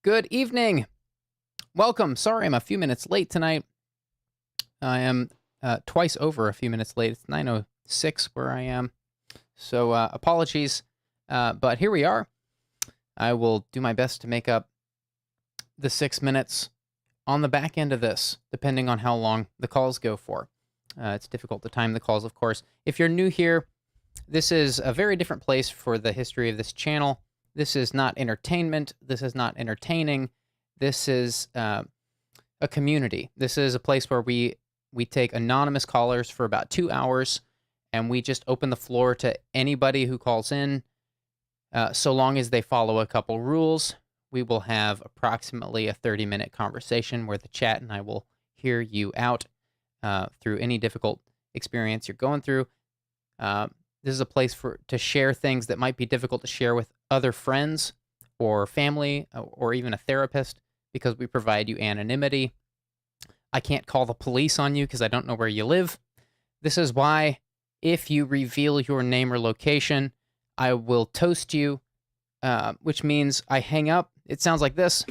Good evening. Welcome. Sorry I'm a few minutes late tonight. I am twice over a few minutes late. It's 9:06 where I am. So apologies, but here we are. I will do my best to make up the 6 minutes on the back end of this, depending on how long the calls go for. It's difficult to time the calls, of course. If you're new here, this is a very different place for the history of this channel. This is not entertainment. This is not entertaining. This is a community. This is a place where we take anonymous callers for about 2 hours, and we just open the floor to anybody who calls in. So long as they follow a couple rules, we will have approximately a 30-minute conversation where the chat and I will hear you out through any difficult experience you're going through. This is a place to share things that might be difficult to share with other friends or family or even a therapist, because we provide you anonymity. I can't call the police on you because I don't know where you live. This is why if you reveal your name or location, I will toast you, which means I hang up. It sounds like this.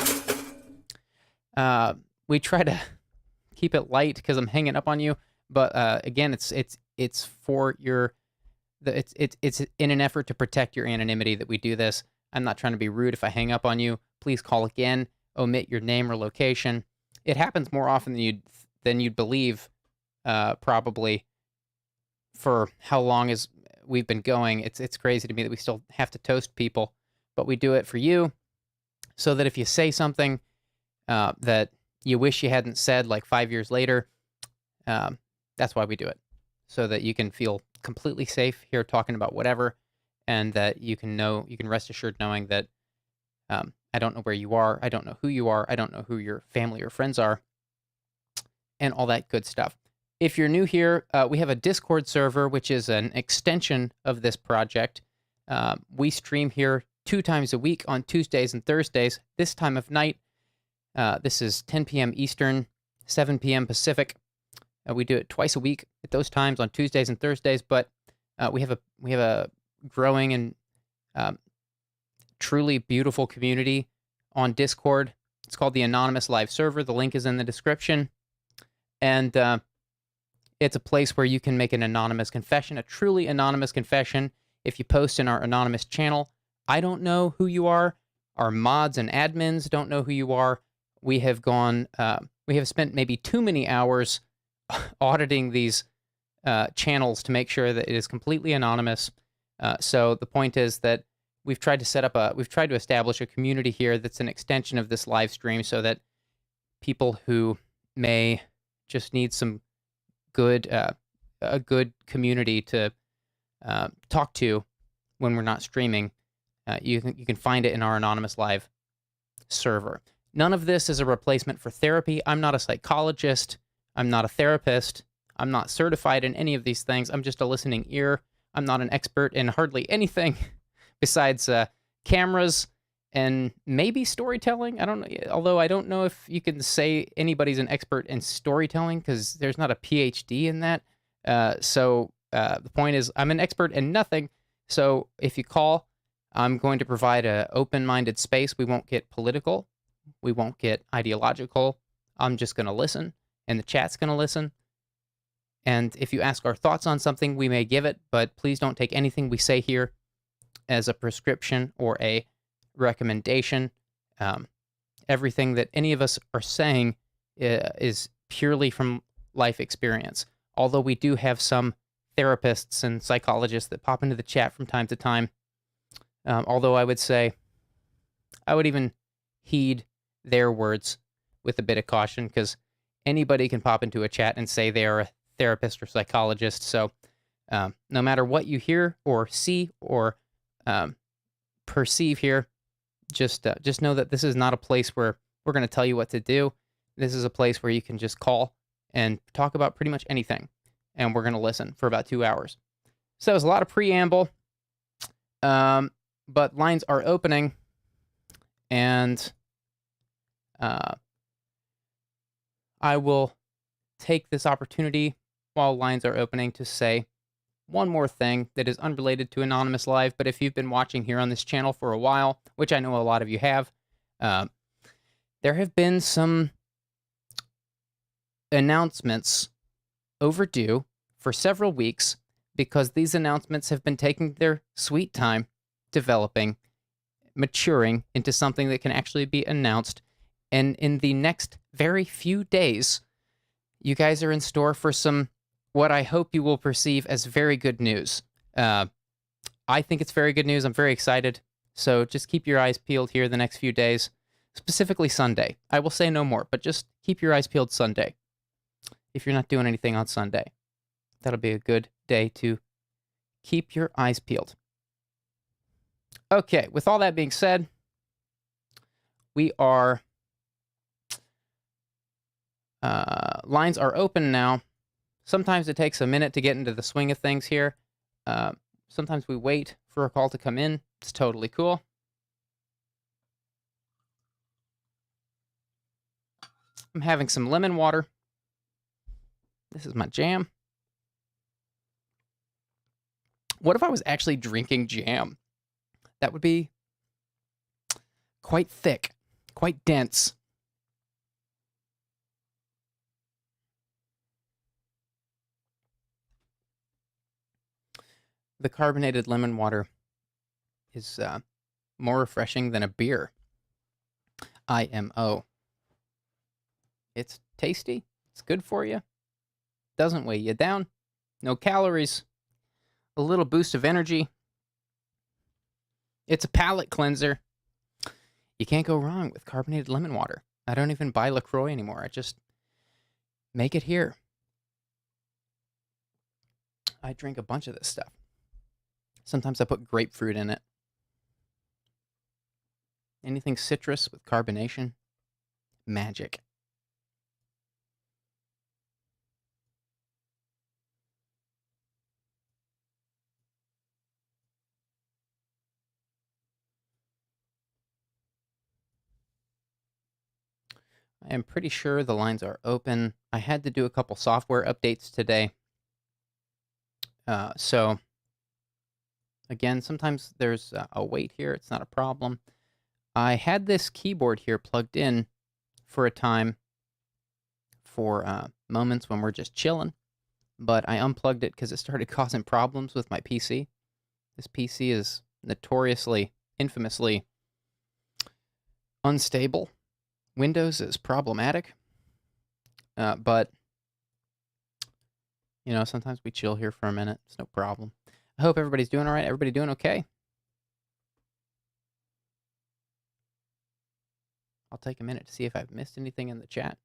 We try to keep it light because I'm hanging up on you, but again, it's for your. It's in an effort to protect your anonymity that we do this. I'm not trying to be rude. If I hang up on you, please call again. Omit your name or location. It happens more often than you'd believe, probably, for how long as we've been going. It's crazy to me that we still have to toast people, but we do it for you, so that if you say something that you wish you hadn't said like 5 years later, that's why we do it, so that you can feel completely safe here talking about whatever, and that you can rest assured knowing that I don't know where you are, I don't know who you are, I don't know who your family or friends are, and all that good stuff. If you're new here, we have a Discord server, which is an extension of this project. We stream here 2 times a week on Tuesdays and Thursdays, this time of night. This is 10 p.m. Eastern, 7 p.m. Pacific. We do it twice a week at those times on Tuesdays and Thursdays, but we have a growing and truly beautiful community on Discord. It's called the Anonymous Live Server. The link is in the description, and it's a place where you can make an anonymous confession, a truly anonymous confession. If you post in our anonymous channel, I don't know who you are. Our mods and admins don't know who you are. We have spent maybe too many hours auditing these channels to make sure that it is completely anonymous. So the point is that we've tried to establish a community here that's an extension of this live stream, so that people who may just need some a good community to talk to when we're not streaming, you can find it in our Anonymous Live server. None of this is a replacement for therapy. I'm not a psychologist. I'm not a therapist. I'm not certified in any of these things. I'm just a listening ear. I'm not an expert in hardly anything besides cameras and maybe storytelling. I don't know. Although I don't know if you can say anybody's an expert in storytelling, because there's not a PhD in that. So the point is, I'm an expert in nothing. So if you call, I'm going to provide an open-minded space. We won't get political. We won't get ideological. I'm just going to listen, and the chat's going to listen. And if you ask our thoughts on something, we may give it, but please don't take anything we say here as a prescription or a recommendation. Everything that any of us are saying is purely from life experience. Although we do have some therapists and psychologists that pop into the chat from time to time. Although I would say, I would even heed their words with a bit of caution, because anybody can pop into a chat and say they are a therapist or psychologist. So no matter what you hear or see or perceive here, just know that this is not a place where we're going to tell you what to do. This is a place where you can just call and talk about pretty much anything, and we're going to listen for about 2 hours. So that was a lot of preamble, but lines are opening, and I will take this opportunity while lines are opening to say one more thing that is unrelated to Anonymous Live, but if you've been watching here on this channel for a while, which I know a lot of you have, there have been some announcements overdue for several weeks because these announcements have been taking their sweet time developing, maturing into something that can actually be announced. And in the next very few days, you guys are in store for some, what I hope you will perceive as very good news. I think it's very good news. I'm very excited. So just keep your eyes peeled here the next few days, specifically Sunday. I will say no more, but just keep your eyes peeled Sunday. If you're not doing anything on Sunday, that'll be a good day to keep your eyes peeled. Okay, with all that being said, we are... lines are open now. Sometimes it takes a minute to get into the swing of things here. Sometimes we wait for a call to come in. It's totally cool. I'm having some lemon water. This is my jam. What if I was actually drinking jam? That would be quite thick, quite dense. The carbonated lemon water is more refreshing than a beer. IMO. It's tasty. It's good for you. Doesn't weigh you down. No calories. A little boost of energy. It's a palate cleanser. You can't go wrong with carbonated lemon water. I don't even buy LaCroix anymore. I just make it here. I drink a bunch of this stuff. Sometimes I put grapefruit in it. Anything citrus with carbonation, magic. I am pretty sure the lines are open. I had to do a couple software updates today. So, again, sometimes there's a wait here. It's not a problem. I had this keyboard here plugged in for a time for moments when we're just chilling, but I unplugged it because it started causing problems with my PC. This PC is notoriously, infamously unstable. Windows is problematic, but, you know, sometimes we chill here for a minute. It's no problem. I hope everybody's doing all right. Everybody doing okay? I'll take a minute to see if I've missed anything in the chat.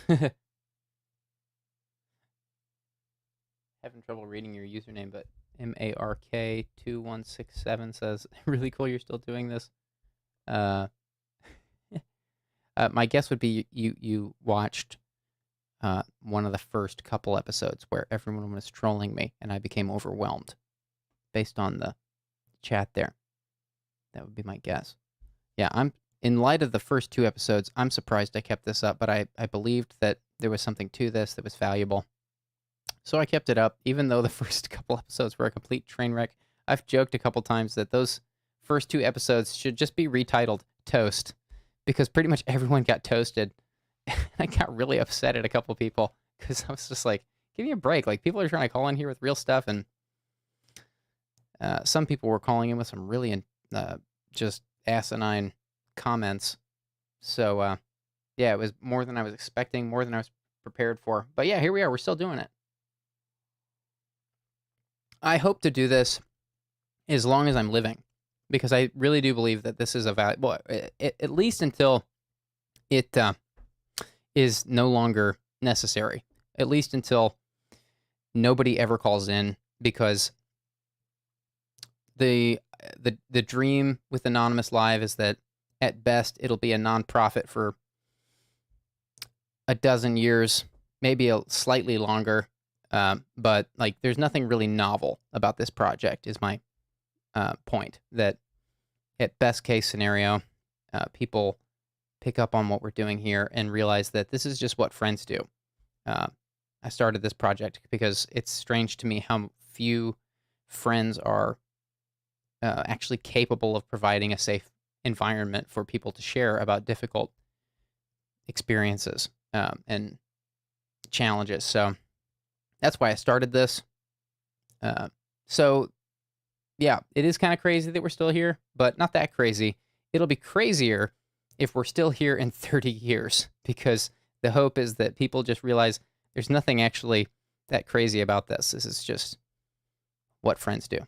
Having trouble reading your username, but MARK2167 says, really cool you're still doing this. My guess would be you watched one of the first couple episodes where everyone was trolling me, and I became overwhelmed based on the chat there. That would be my guess. Yeah, in light of the first two episodes, I'm surprised I kept this up, but I believed that there was something to this that was valuable. So I kept it up, even though the first couple episodes were a complete train wreck. I've joked a couple times that those first two episodes should just be retitled Toast, because pretty much everyone got toasted. And I got really upset at a couple people, because I was just like, give me a break. Like, people are trying to call in here with real stuff, and some people were calling in with some really just asinine comments. So, yeah, it was more than I was expecting, more than I was prepared for. But yeah, here we are. We're still doing it. I hope to do this as long as I'm living, because I really do believe that this is a valuable, at least until it is no longer necessary. At least until nobody ever calls in, because the dream with Anonymous Live is that at best it'll be a nonprofit for a dozen years, maybe a slightly longer. But like, there's nothing really novel about this project. Is my point that at best case scenario, people pick up on what we're doing here and realize that this is just what friends do. I started this project because it's strange to me how few friends are actually capable of providing a safe environment for people to share about difficult experiences and challenges. So that's why I started this. So yeah, it is kind of crazy that we're still here, but not that crazy. It'll be crazier if we're still here in 30 years, because the hope is that people just realize there's nothing actually that crazy about this. This is just what friends do.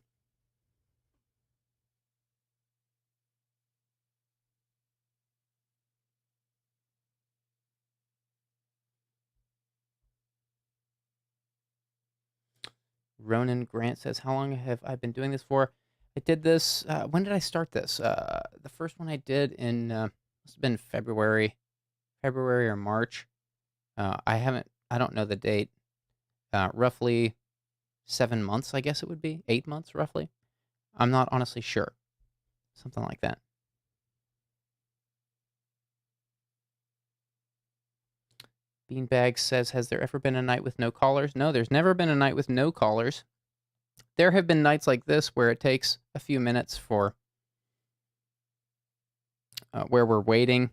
Ronan Grant says, how long have I been doing this for? I did this, when did I start this? The first one I did in, must have been February or March. I don't know the date. Roughly 7 months, I guess it would be. 8 months, roughly. I'm not honestly sure. Something like that. Beanbag says, has there ever been a night with no callers? No, there's never been a night with no callers. There have been nights like this where it takes a few minutes for where we're waiting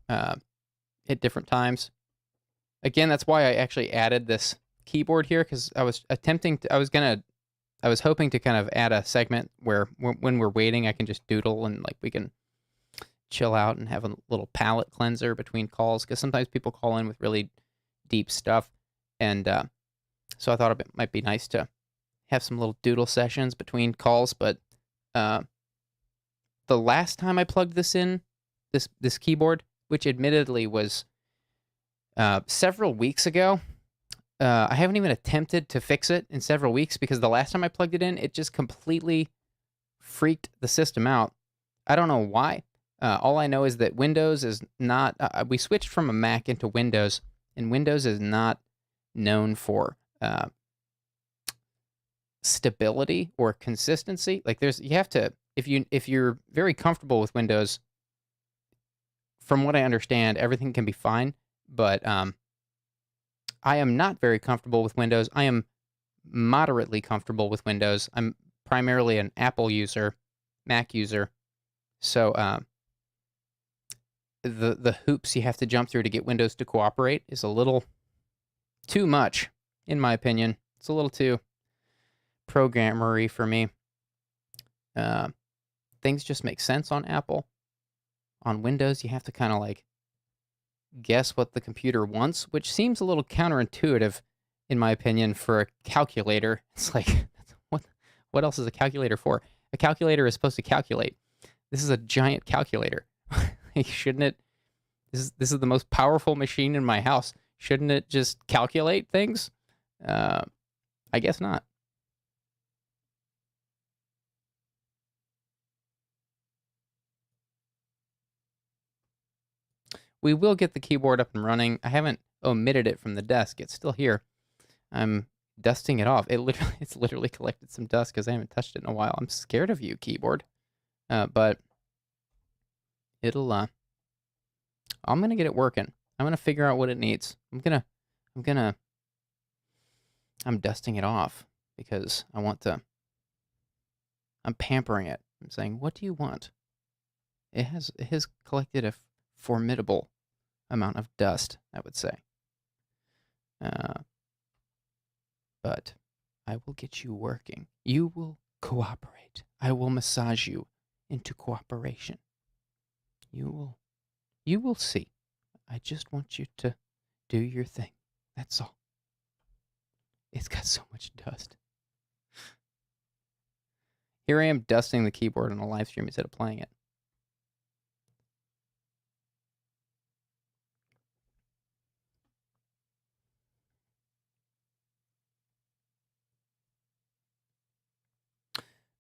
at different times. Again, that's why I actually added this keyboard here, because I was hoping to kind of add a segment where when we're waiting, I can just doodle and like we can chill out and have a little palate cleanser between calls, because sometimes people call in with really deep stuff, and so I thought it might be nice to have some little doodle sessions between calls. But the last time I plugged this in, this keyboard, which admittedly was several weeks ago, I haven't even attempted to fix it in several weeks, because the last time I plugged it in, it just completely freaked the system out. I don't know why. All I know is that Windows is not, we switched from a Mac into Windows, and Windows is not known for stability or consistency. Like you have to, if you're very comfortable with Windows, from what I understand, everything can be fine. But I am not very comfortable with Windows. I am moderately comfortable with Windows. I'm primarily an Apple user, Mac user. So the hoops you have to jump through to get Windows to cooperate is a little too much, in my opinion. It's a little too programmery for me. Things just make sense on Apple. On Windows, you have to kind of like guess what the computer wants, which seems a little counterintuitive, in my opinion, for a calculator. It's like, what else is a calculator for? A calculator is supposed to calculate. This is a giant calculator. Shouldn't it? This is the most powerful machine in my house. Shouldn't it just calculate things? I guess not. We will get the keyboard up and running. I haven't omitted it from the desk. It's still here. I'm dusting it off. It's literally collected some dust because I haven't touched it in a while. I'm scared of you, keyboard. But it'll I'm gonna get it working. I'm gonna figure out what it needs. I'm dusting it off because I'm pampering it. I'm saying, what do you want? It has collected a formidable amount of dust, I would say. But I will get you working. You will cooperate. I will massage you into cooperation. You will see. I just want you to do your thing. That's all. It's got so much dust. Here I am dusting the keyboard on a live stream instead of playing it.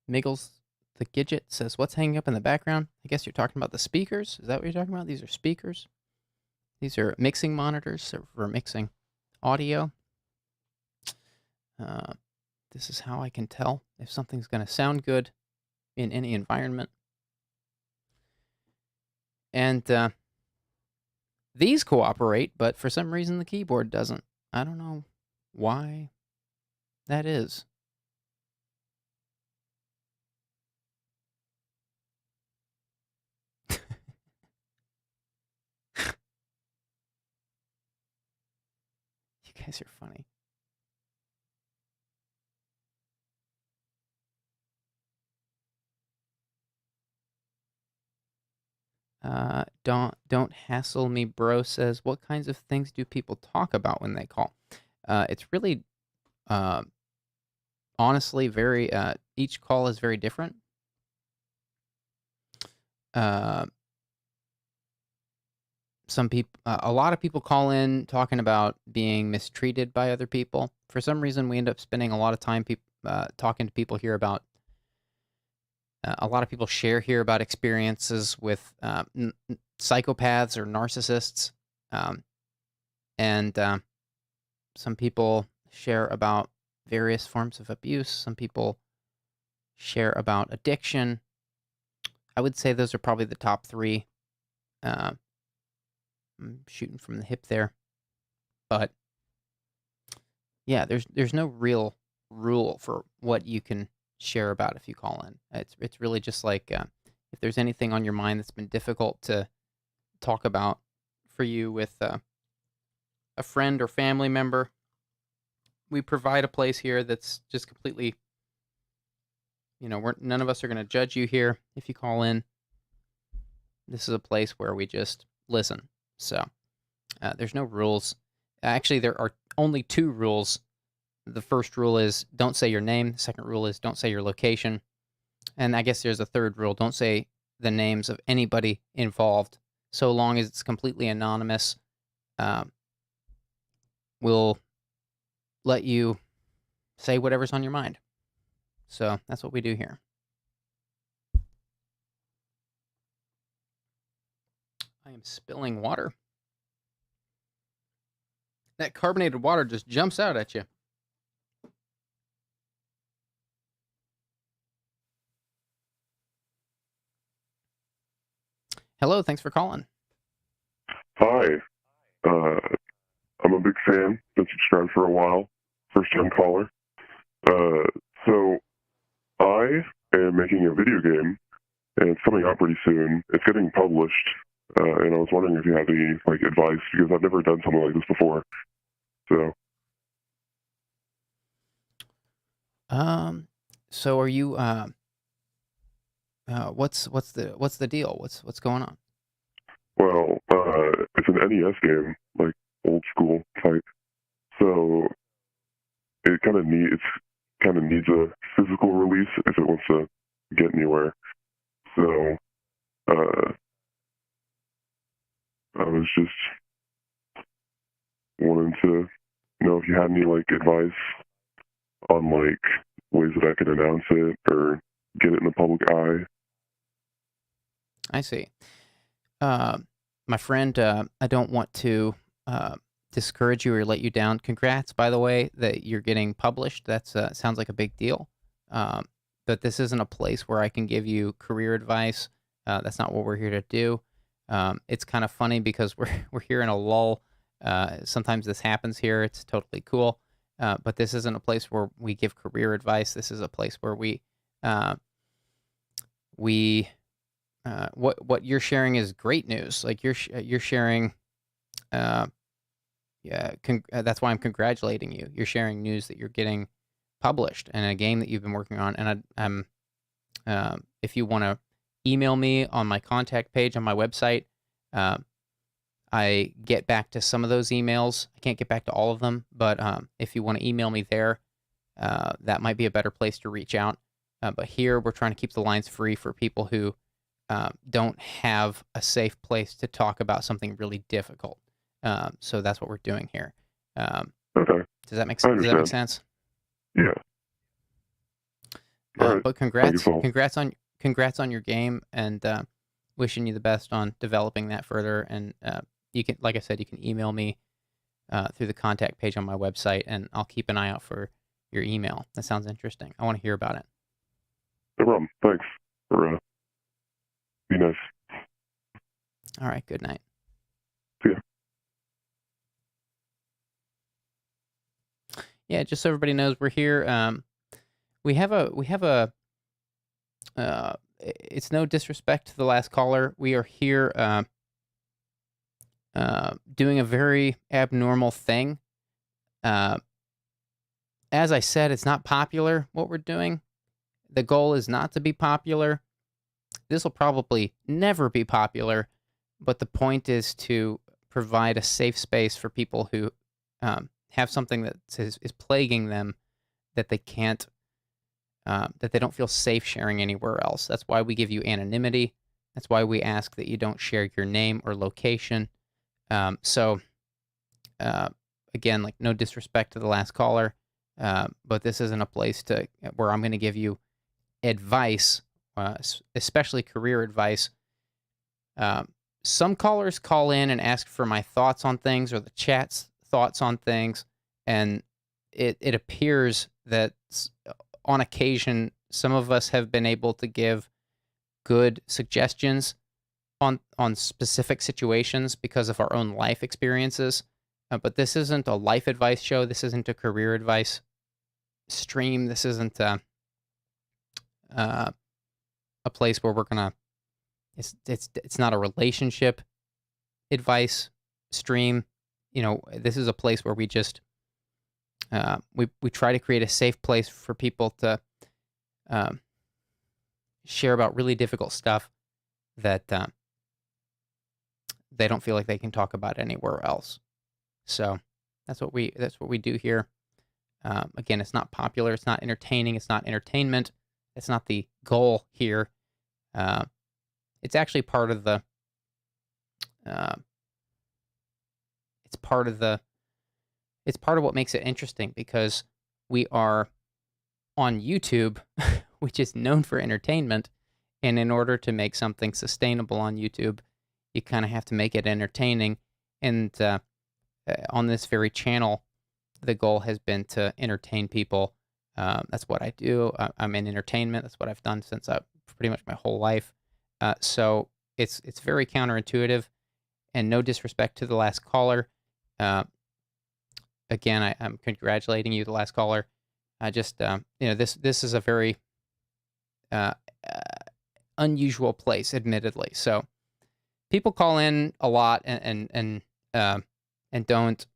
Miggles the Gidget says, what's hanging up in the background? I guess you're talking about the speakers. Is that what you're talking about? These are speakers. These are mixing monitors for mixing audio. This is how I can tell if something's going to sound good in any environment. And these cooperate, but for some reason the keyboard doesn't. I don't know why that is. You guys are funny. Don't hassle me, bro says, what kinds of things do people talk about when they call? It's really, honestly, very, each call is very different. Some people, a lot of people call in talking about being mistreated by other people. For some reason, we end up spending a lot of time talking to people here about. A lot of people share here about experiences with psychopaths or narcissists, and some people share about various forms of abuse. Some people share about addiction. I would say those are probably the top three. I'm shooting from the hip there, but yeah, there's no real rule for what you can share about if you call in. It's really just like if there's anything on your mind that's been difficult to talk about for you with a friend or family member, we provide a place here that's just completely, none of us are going to judge you here if you call in. This is a place where we just listen. So there's no rules. Actually, there are only 2 rules. The first rule is don't say your name. The second rule is don't say your location. And I guess there's a third rule. Don't say the names of anybody involved. So long as it's completely anonymous, we'll let you say whatever's on your mind. So that's what we do here. I am spilling water. That carbonated water just jumps out at you. Hello, thanks for calling. Hi. I'm a big fan. Been subscribed for a while. First-time caller. So I am making a video game, and it's coming out pretty soon. It's getting published, and I was wondering if you have any advice, because I've never done something like this before. So. So are you? What's the deal? What's going on? Well, it's an NES game, old school type. So it kind of needs a physical release if it wants to get anywhere. So I was just wanting to know if you had any advice on ways that I could announce it or get it in the public eye. I see. My friend, I don't want to discourage you or let you down. Congrats, by the way, that you're getting published. That's sounds like a big deal. But this isn't a place where I can give you career advice. That's not what we're here to do. It's kind of funny because we're here in a lull. Sometimes this happens here. It's totally cool. But this isn't a place where we give career advice. This is a place where what you're sharing is great news. You're sharing. That's why I'm congratulating you. You're sharing news that you're getting published in a game that you've been working on. And I'm if you want to email me on my contact page on my website, I get back to some of those emails. I can't get back to all of them, but if you want to email me there, that might be a better place to reach out. But here we're trying to keep the lines free for people who don't have a safe place to talk about something really difficult. So that's what we're doing here. Okay. Does that make sense? Does that make sense? Yeah. All right. But congrats on your game, and wishing you the best on developing that further. And you can, like I said, you can email me through the contact page on my website, and I'll keep an eye out for your email. That sounds interesting. I want to hear about it. No problem. Thanks for be nice. All right. Good night. See ya. Yeah, just so everybody knows, we're here. We have a. It's no disrespect to the last caller. We are here doing a very abnormal thing. As I said, it's not popular what we're doing. The goal is not to be popular. This will probably never be popular, but the point is to provide a safe space for people who have something that is plaguing them that they can't, that they don't feel safe sharing anywhere else. That's why we give you anonymity. That's why we ask that you don't share your name or location. Again, like, no disrespect to the last caller, but this isn't a place where I'm going to give you advice, especially career advice. Some callers call in and ask for my thoughts on things or the chat's thoughts on things, and it appears that on occasion some of us have been able to give good suggestions on specific situations because of our own life experiences. But this isn't a life advice show. This isn't a career advice stream. This isn't a place where we're gonna. It's not a relationship advice stream. This is a place where we just we try to create a safe place for people to share about really difficult stuff that they don't feel like they can talk about anywhere else. So that's what we do here. Again, it's not popular. It's not entertaining. It's not entertainment. It's not the goal here. It's actually part of the. It's part of what makes it interesting, because we are on YouTube, which is known for entertainment, and in order to make something sustainable on YouTube, you kind of have to make it entertaining. And on this very channel, the goal has been to entertain people. That's what I do. I'm in entertainment. That's what I've done since pretty much my whole life. So it's very counterintuitive, and no disrespect to the last caller. Again, I'm congratulating you, the last caller. I just, this is a very unusual place, admittedly. So people call in a lot and don't.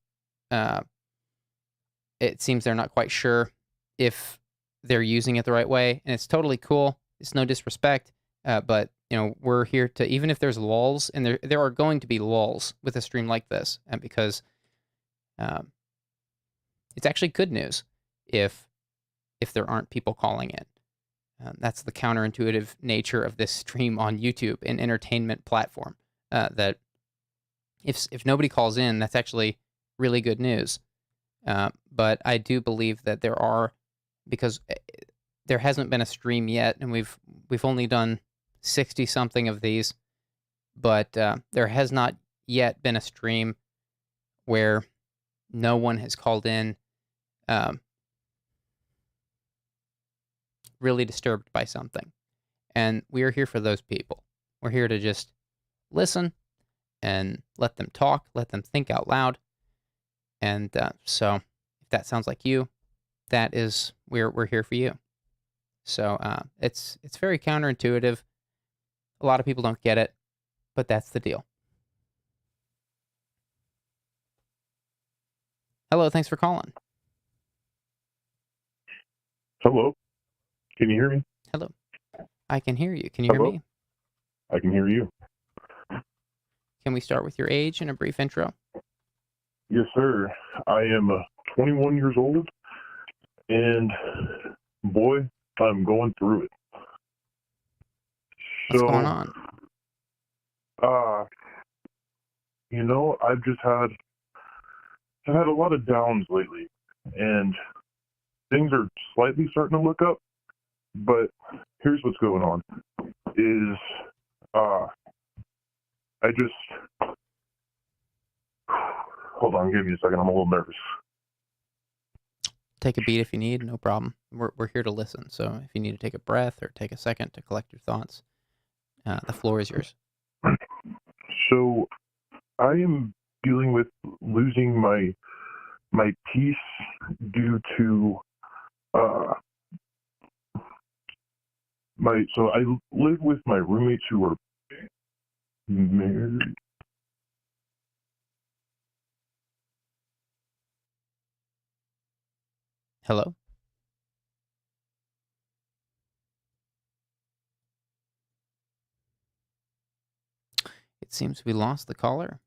It seems they're not quite sure if they're using it the right way, and it's totally cool. It's no disrespect, but we're here to, even if there's lulls, and there are going to be lulls with a stream like this, and because it's actually good news if there aren't people calling in. That's the counterintuitive nature of this stream on YouTube, an entertainment platform. That if nobody calls in, that's actually really good news. But I do believe that there are, because there hasn't been a stream yet, and we've only done 60 something of these, but there has not yet been a stream where no one has called in really disturbed by something. And we are here for those people. We're here to just listen and let them talk, let them think out loud. And so if that sounds like you, that is, we're here for you. So it's very counterintuitive. A lot of people don't get it, but that's the deal. Hello, thanks for calling. Hello. Can you hear me? Hello. I can hear you. Can you hear me? I can hear you. Can we start with your age and a brief intro? Yes, sir. I am 21 years old, and boy, I'm going through it. What's going on? I've had a lot of downs lately, and things are slightly starting to look up. But here's what's going on: is I just hold on, give me a second. I'm a little nervous. Take a beat if you need, no problem. We're here to listen. So if you need to take a breath or take a second to collect your thoughts, the floor is yours. So I am dealing with losing my peace due to so I live with my roommates who are married. Hello? It seems we lost the caller.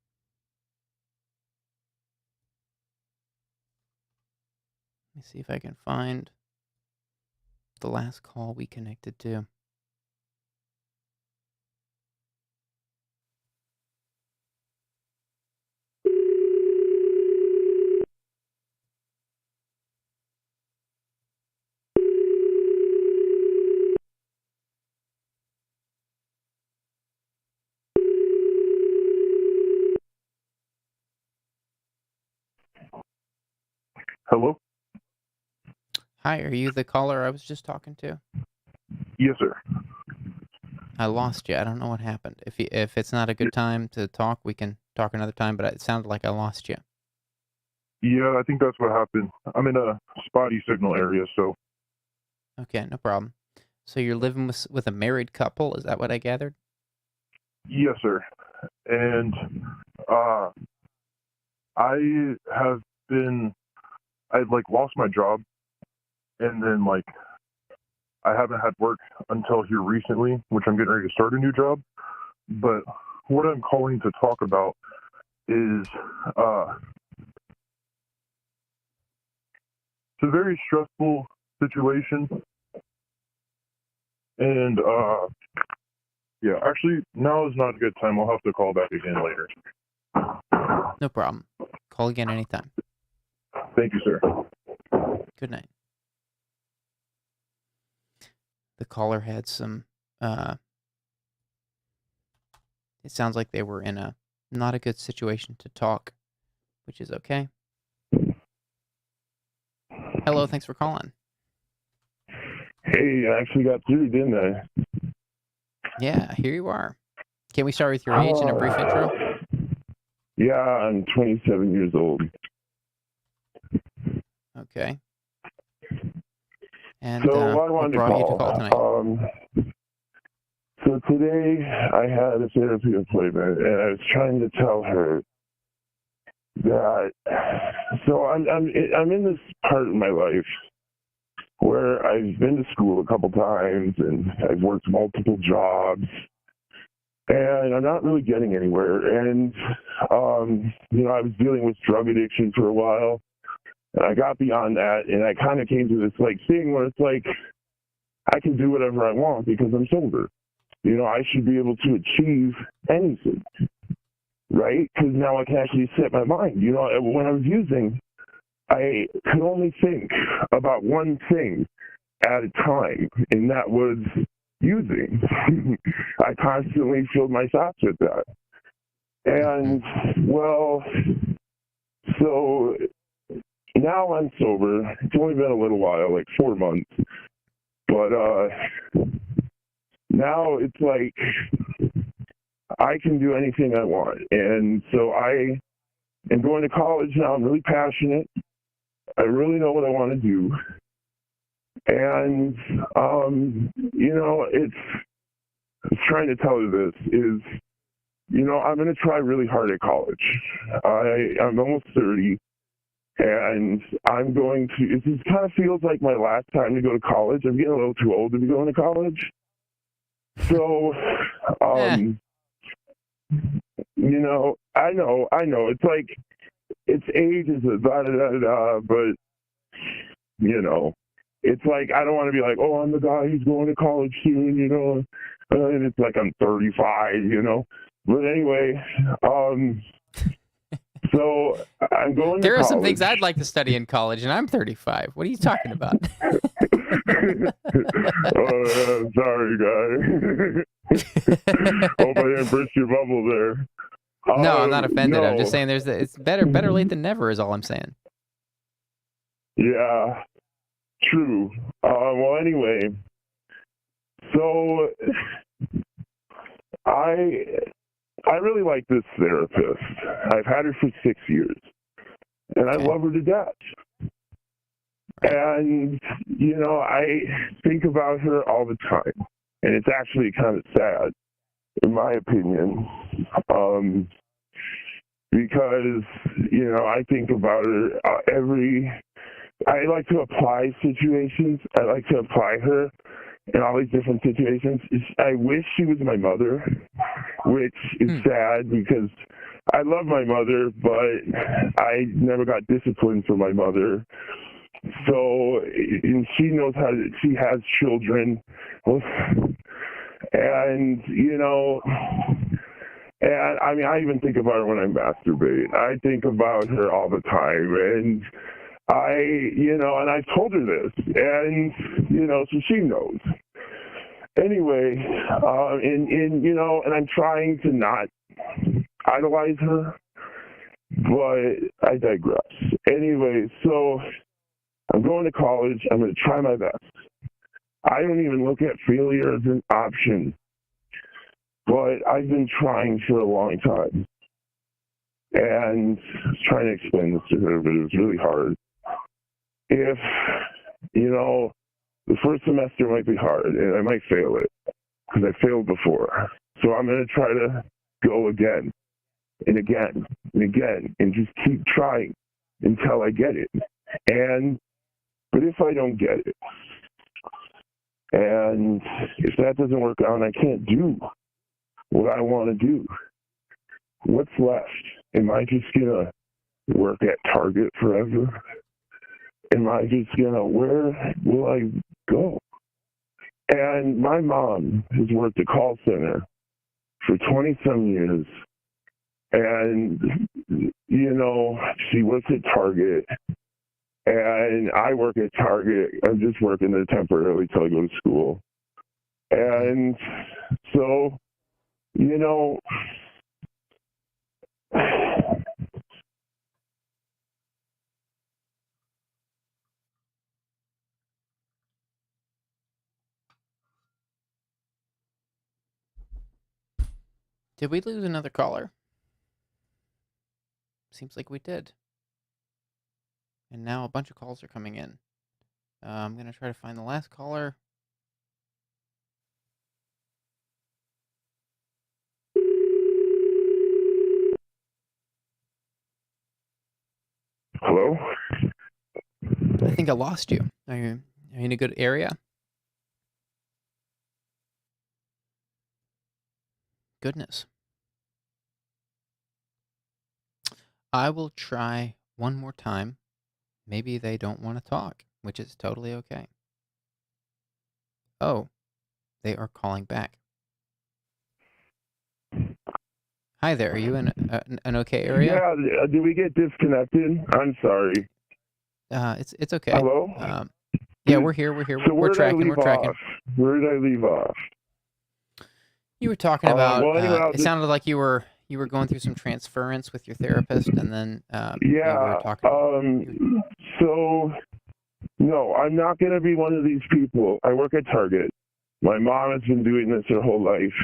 Let me see if I can find the last call we connected to. Hello? Hi, are you the caller I was just talking to? Yes, sir. I lost you. I don't know what happened. If it's not a good time to talk, we can talk another time, but it sounded like I lost you. Yeah, I think that's what happened. I'm in a spotty signal area, so. Okay, no problem. So you're living with a married couple, is that what I gathered? Yes, sir. And I'd lost my job, and then I haven't had work until here recently, which I'm getting ready to start a new job. But what I'm calling to talk about is it's a very stressful situation. And yeah, actually, now is not a good time. I'll have to call back again later. No problem. Call again anytime. Thank you, sir. Good night. The caller had some, it sounds like they were in a not a good situation to talk, which is okay. Hello, thanks for calling. Hey, I actually got through, didn't I? Yeah, here you are. Can we start with your age and a brief intro? Yeah, I'm 27 years old. Okay. And So I what wanted brought you to to call tonight? So today I had a therapy appointment, and I was trying to tell her that. So I'm in this part of my life where I've been to school a couple times, and I've worked multiple jobs, and I'm not really getting anywhere. And I was dealing with drug addiction for a while, and I got beyond that, and I kind of came to this thing where it's like I can do whatever I want because I'm sober. I should be able to achieve anything, right? Because now I can actually set my mind. When I was using, I could only think about one thing at a time, and that was using. I constantly filled my thoughts with that. And, well, so now I'm sober. It's only been a little while, 4 months. But now it's like I can do anything I want. And so I am going to college now. I'm really passionate. I really know what I want to do. And, I'm trying to tell you this is, I'm going to try really hard at college. I'm almost 30. And I'm going to, it just kind of feels like my last time to go to college. I'm getting a little too old to be going to college. So, I know. It's like, it's age is a da-da-da-da, but, it's like, I don't want to be like, oh, I'm the guy who's going to college soon, and it's like I'm 35, But anyway, so I'm going to college. There are some things I'd like to study in college, and I'm 35. What are you talking about? Sorry, guy. Hope I didn't burst your bubble there. No, I'm not offended. No. I'm just saying it's better late than never is all I'm saying. Yeah, true. Well, anyway, so I really like this therapist. I've had her for 6 years, and I Okay. love her to death. And, you know, I think about her all the time, and it's actually kind of sad, in my opinion, because, you know, I think about her I like to apply situations. I like to apply her in all these different situations. I wish she was my mother, which is sad because I love my mother, but I never got disciplined from my mother. So, and she knows she has children. And, you know, and I mean, I even think about her when I masturbate. I think about her all the time. And and I've told her this, and, you know, so she knows. Anyway, and I'm trying to not idolize her, but I digress. Anyway, so I'm going to college. I'm going to try my best. I don't even look at failure as an option, but I've been trying for a long time. And I was trying to explain this to her, but it was really hard. If, you know, the first semester might be hard, and I might fail it, because I failed before. So I'm going to try to go again, and again, and again, and just keep trying until I get it. But if I don't get it, and if that doesn't work out and I can't do what I want to do, what's left? Am I just going to work at Target forever? Am I just going to, where will I go? And my mom has worked a call center for 20-some years. And, you know, she works at Target. And I work at Target. I'm just working there temporarily till I go to school. And so, you know, Did we lose another caller? Seems like we did. And now a bunch of calls are coming in. I'm going to try to find the last caller. hello? I think I lost you. Are you in a good area? Goodness. I will try one more time. Maybe they don't want to talk, which is totally okay. Oh, they are calling back. Hi there. Are you in an okay area? Yeah, did we get disconnected? I'm sorry. It's okay. Hello? Yeah, we're here. So We're tracking. Where did I leave off? You were talking about. Well, anyway, it sounded like you were going through some transference with your therapist, and then we were talking. So no, I'm not going to be one of these people. I work at Target. My mom has been doing this her whole life.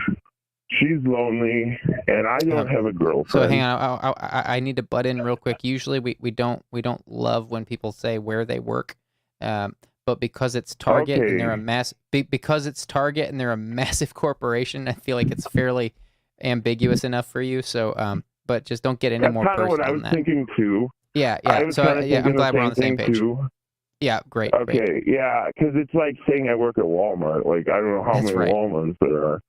She's lonely, and I don't have a girlfriend. So hang on, I need to butt in real quick. Usually we don't love when people say where they work, but because it's Target and they're a massive corporation, I feel like it's fairly ambiguous enough for you. So, but just don't get any more personal than that. That's kind of what I was thinking too. Yeah. So I'm glad we're on the same page. Too. Yeah, great. Okay, great. Yeah, because it's like saying I work at Walmart. Like I don't know how many Walmarts there are.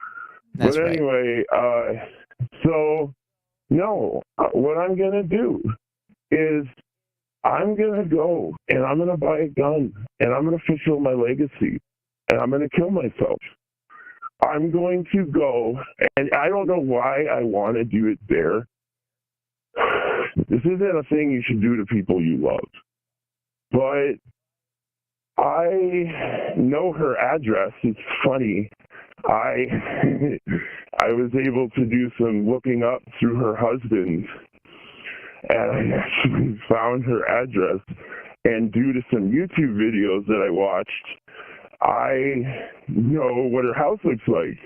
That's but anyway, so no, what I'm gonna do is I'm gonna go and I'm gonna buy a gun and I'm gonna fulfill my legacy and I'm gonna kill myself. I'm going to go, and I don't know why I want to do it there. This isn't a thing you should do to people you love, but I know her address. It's funny. I was able to do some looking up through her husband, and I actually found her address. And due to some YouTube videos that I watched, I know what her house looks like.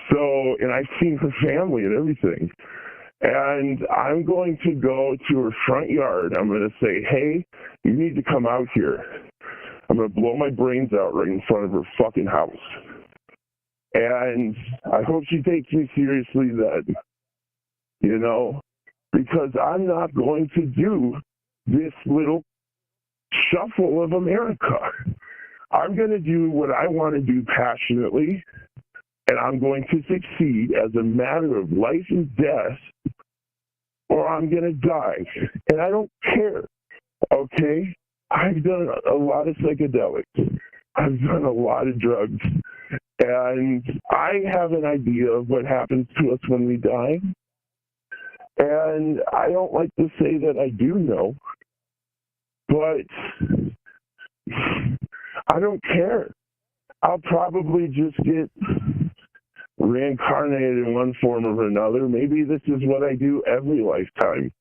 So, and I've seen her family and everything. And I'm going to go to her front yard. I'm going to say, hey, you need to come out here. I'm going to blow my brains out right in front of her fucking house. And I hope she takes me seriously then, you know, because I'm not going to do this little shuffle of America. I'm going to do what I want to do passionately, and I'm going to succeed as a matter of life and death, or I'm going to die. And I don't care, okay? I've done a lot of psychedelics. I've done a lot of drugs. And I have an idea of what happens to us when we die. And I don't like to say that I do know, but I don't care. I'll probably just get reincarnated in one form or another. Maybe this is what I do every lifetime.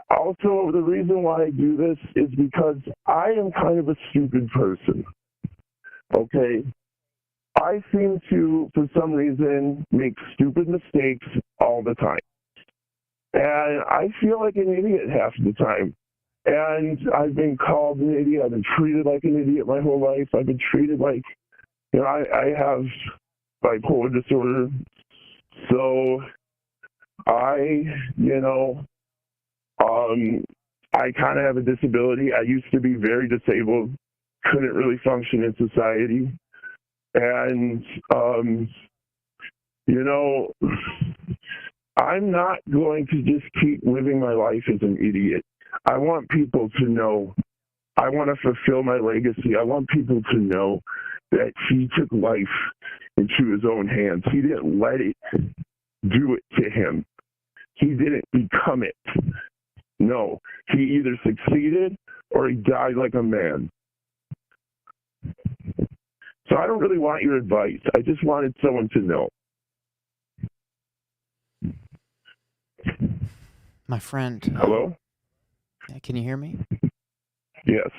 Also, the reason why I do this is because I am kind of a stupid person, okay? I seem to, for some reason, make stupid mistakes all the time. And I feel like an idiot half the time. And I've been called an idiot. I've been treated like an idiot my whole life. I've been treated like, you know, I have bipolar disorder. So I kind of have a disability. I used to be very disabled, couldn't really function in society. And, I'm not going to just keep living my life as an idiot. I want people to know. I want to fulfill my legacy. I want people to know that he took life into his own hands. He didn't let it do it to him. He didn't become it. No, he either succeeded or he died like a man. So I don't really want your advice. I just wanted someone to know. My friend. Hello? Can you hear me? Yes.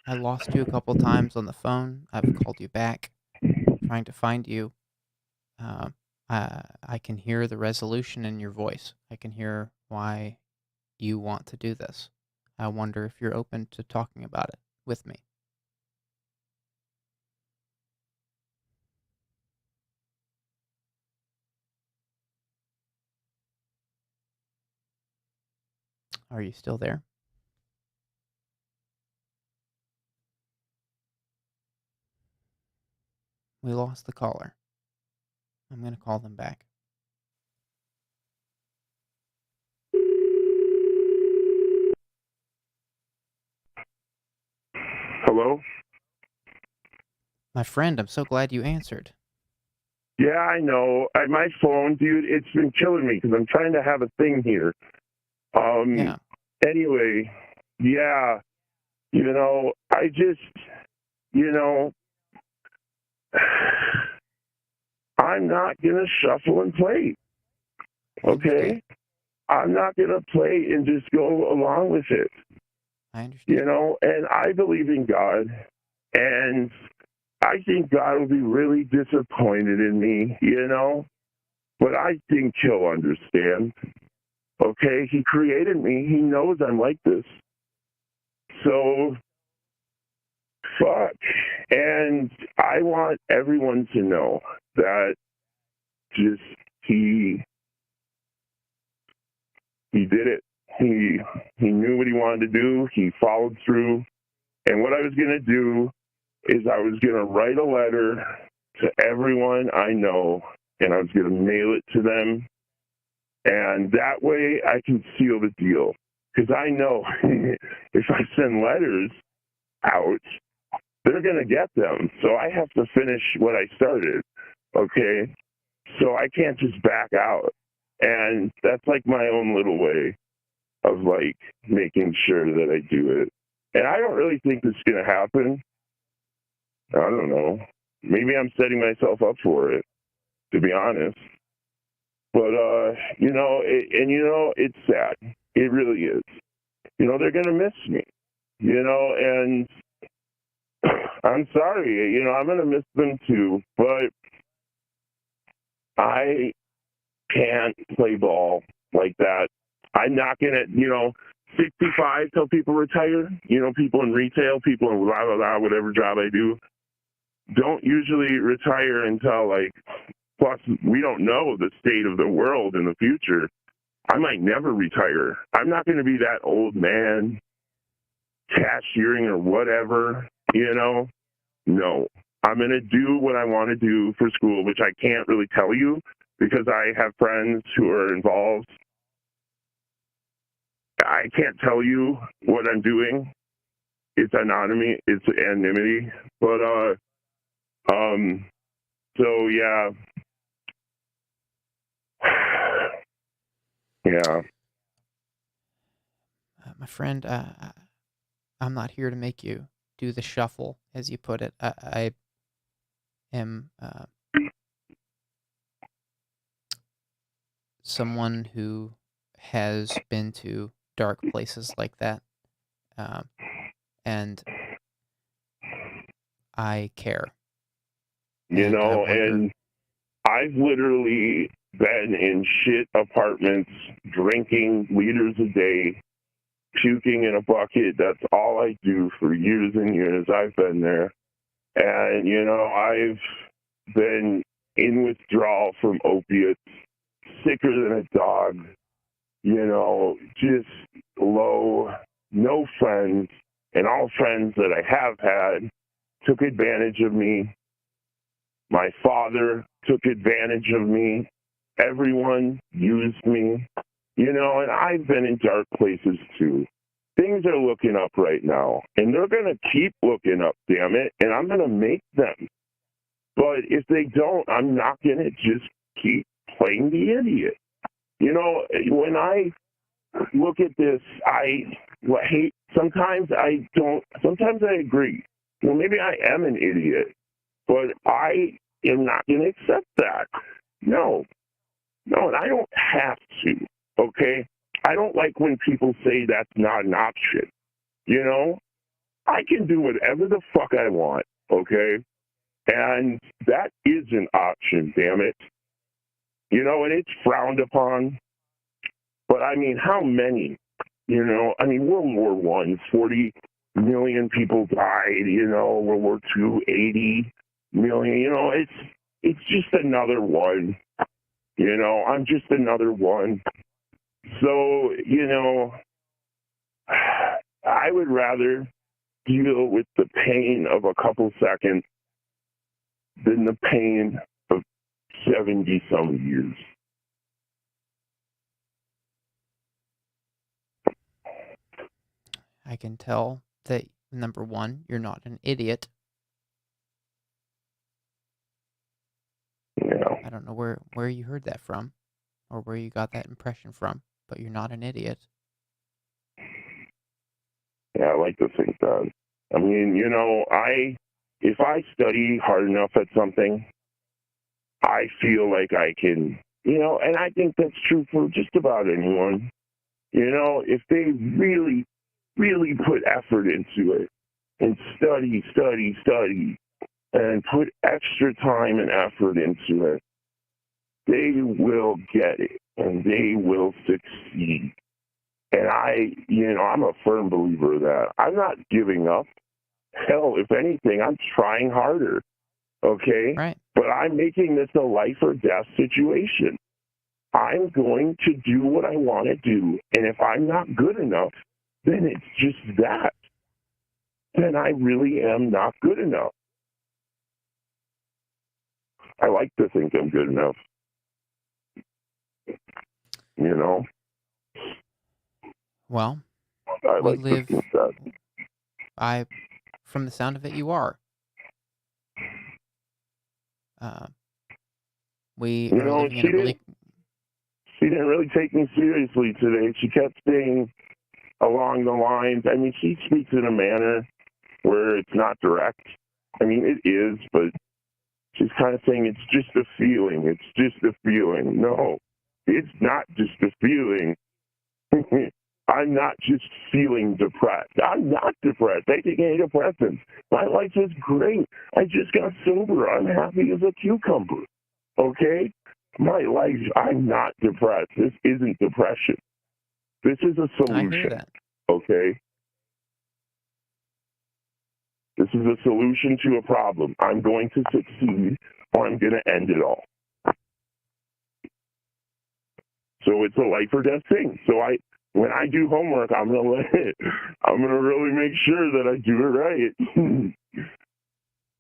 I lost you a couple times on the phone. I've called you back, trying to find you. I can hear the resolution in your voice. I can hear why you want to do this. I wonder if you're open to talking about it with me. Are you still there? We lost the caller. I'm going to call them back. Hello? My friend, I'm so glad you answered. Yeah, I know. My phone, dude, it's been killing me because I'm trying to have a thing here. Yeah. Anyway, yeah, I just, I'm not going to shuffle and play, okay? I'm not going to play and just go along with it. I understand. And I believe in God, and I think God will be really disappointed in me, but I think he'll understand. Okay, he created me. He knows I'm like this. So, fuck. And I want everyone to know that just he did it. He knew what he wanted to do. He followed through. And what I was going to do is I was going to write a letter to everyone I know, and I was going to mail it to them. And that way I can seal the deal. Because I know if I send letters out, they're going to get them. So I have to finish what I started, okay? So I can't just back out. And that's like my own little way of, like, making sure that I do it. And I don't really think this is going to happen. I don't know. Maybe I'm setting myself up for it, to be honest. But, it's sad. It really is. You know, they're going to miss me, you know, and I'm sorry, you know, I'm going to miss them too, but I can't play ball like that. I'm not going to, you know, 65 till people retire, you know, people in retail, people in blah, blah, blah, whatever job I do, don't usually retire until like, plus we don't know the state of the world in the future. I might never retire. I'm not going to be that old man cashiering or whatever, you know. No, I'm going to do what I want to do for school, which I can't really tell you because I have friends who are involved. I can't tell you what I'm doing. It's anonymity, but so yeah, yeah. My friend, I'm not here to make you do the shuffle, as you put it. I am someone who has been to dark places like that, and I care. You And know, and I've literally been in shit apartments, drinking liters a day, puking in a bucket. That's all I do for years and years. I've been there. And, you know, I've been in withdrawal from opiates, sicker than a dog, you know, just low, no friends. And all friends that I have had took advantage of me. My father took advantage of me. Everyone used me, you know, and I've been in dark places too. Things are looking up right now, and they're going to keep looking up, damn it, and I'm going to make them. But if they don't, I'm not going to just keep playing the idiot. You know, when I look at this, I hate, sometimes I don't, sometimes I agree. Well, maybe I am an idiot, but I am not going to accept that. No, and I don't have to, okay? I don't like when people say that's not an option. You know, I can do whatever the fuck I want, okay? And that is an option, damn it. You know, and it's frowned upon. But I mean, how many? You know, I mean, World War I, 40 million people died, you know, World War II, 80 million, you know, it's just another one. You know, I'm just another one. So, you know, I would rather deal with the pain of a couple seconds than the pain of 70-some years. I can tell that, number one, you're not an idiot. Yeah. I don't know where you heard that from or where you got that impression from, but you're not an idiot. Yeah, I like to think that. I mean, you know, if I study hard enough at something, I feel like I can, you know, and I think that's true for just about anyone. You know, if they really, really put effort into it and study, and put extra time and effort into it, they will get it and they will succeed. And I'm a firm believer of that. I'm not giving up. Hell, if anything, I'm trying harder. Okay? Right. But I'm making this a life or death situation. I'm going to do what I want to do. And if I'm not good enough, then it's just that. Then I really am not good enough. I like to think I'm good enough. You know? Well, I we like live. to think that. From the sound of it, you are. We You are know, living in a really. She didn't really take me seriously today. She kept saying along the lines, I mean, she speaks in a manner where it's not direct. I mean, it is, but she's kind of saying it's just a feeling. It's just a feeling. No, it's not just a feeling. I'm not just feeling depressed. I'm not depressed. I take antidepressants. My life is great. I just got sober. I'm happy as a cucumber. Okay? My life, I'm not depressed. This isn't depression. This is a solution. I hear that. Okay? This is a solution to a problem. I'm going to succeed or I'm going to end it all. So it's a life or death thing. So when I do homework, I'm gonna really make sure that I do it right.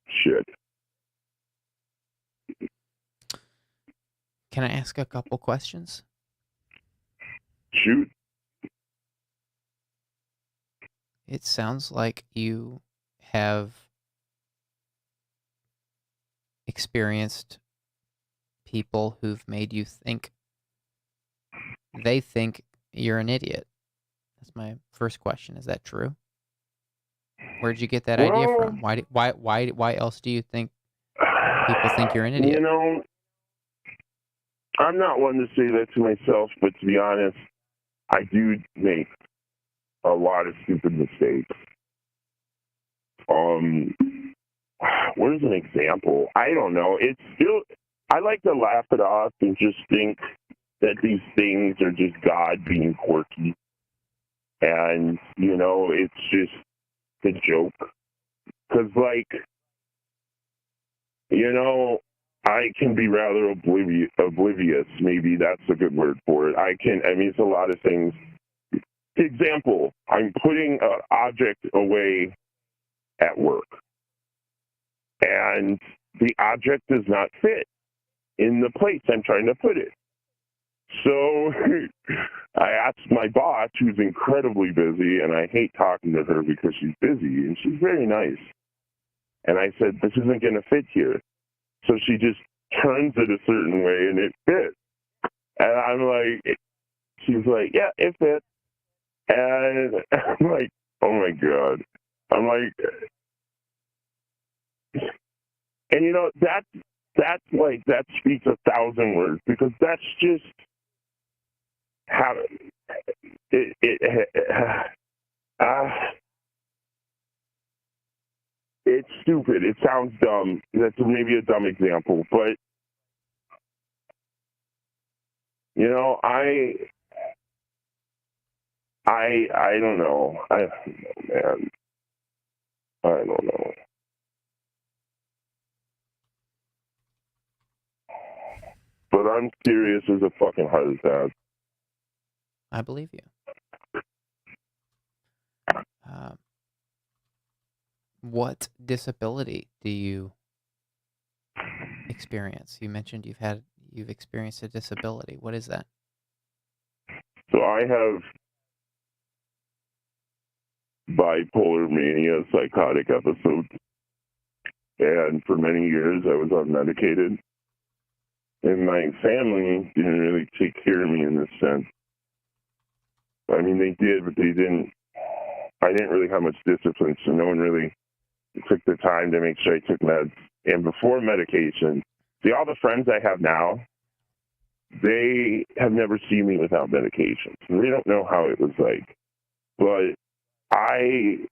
Shit. Can I ask a couple questions? Shoot. It sounds like you have experienced people who've made you think they think you're an idiot. That's my first question. Is that true? Where'd you get that idea from? Why else do you think people think you're an idiot? You know, I'm not one to say that to myself, but to be honest, I do make a lot of stupid mistakes. What is an example? I don't know. It's still, I like to laugh it off and just think that these things are just God being quirky. And, you know, it's just a joke. Because, like, you know, I can be rather oblivious. Maybe that's a good word for it. I mean, it's a lot of things. Example, I'm putting an object away at work. And the object does not fit in the place I'm trying to put it. So I asked my boss, who's incredibly busy, and I hate talking to her because she's busy, and she's very nice. And I said, this isn't going to fit here. So she just turns it a certain way, and it fits. And I'm like, she's like, yeah, it fits. And I'm like, oh, my God. I'm like, and, you know, that speaks 1,000 words, because that's just how it's stupid. It sounds dumb. That's maybe a dumb example, but you know, I don't know. I don't know, man. I don't know. But I'm serious as a fucking heart attack. I believe you. What disability do you experience? You mentioned you've experienced a disability. What is that? So I have bipolar mania, psychotic episodes. And for many years I was unmedicated. And my family didn't really take care of me in this sense. I mean, they did, but they didn't. I didn't really have much discipline, so no one really took the time to make sure I took meds. And before medication, see, all the friends I have now, they have never seen me without medication. So they don't know how it was like. But I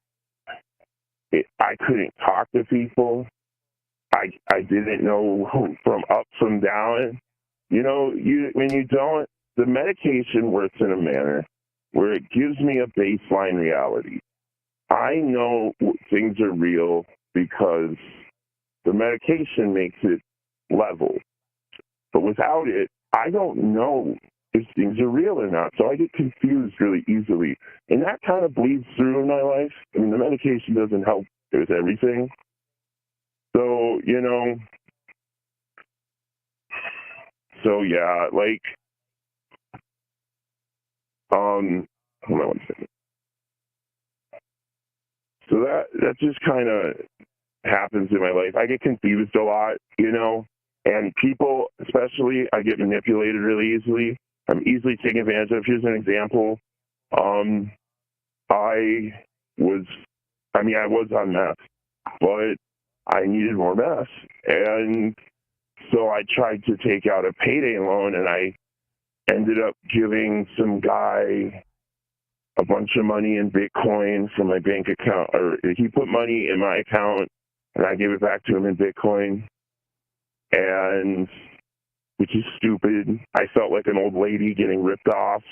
couldn't talk to people. I didn't know from up from down. You know, when you don't, the medication works in a manner where it gives me a baseline reality. I know things are real because the medication makes it level. But without it, I don't know if things are real or not. So I get confused really easily. And that kind of bleeds through in my life. I mean, the medication doesn't help with everything. So, you know, yeah, like, hold on one second. So that just kind of happens in my life. I get confused a lot, you know, and people, especially, I get manipulated really easily. I'm easily taken advantage of. Here's an example. I was on meth, but I needed more meth. And so I tried to take out a payday loan, and I ended up giving some guy a bunch of money in Bitcoin from my bank account, or he put money in my account and I gave it back to him in Bitcoin, and which is stupid. I felt like an old lady getting ripped off.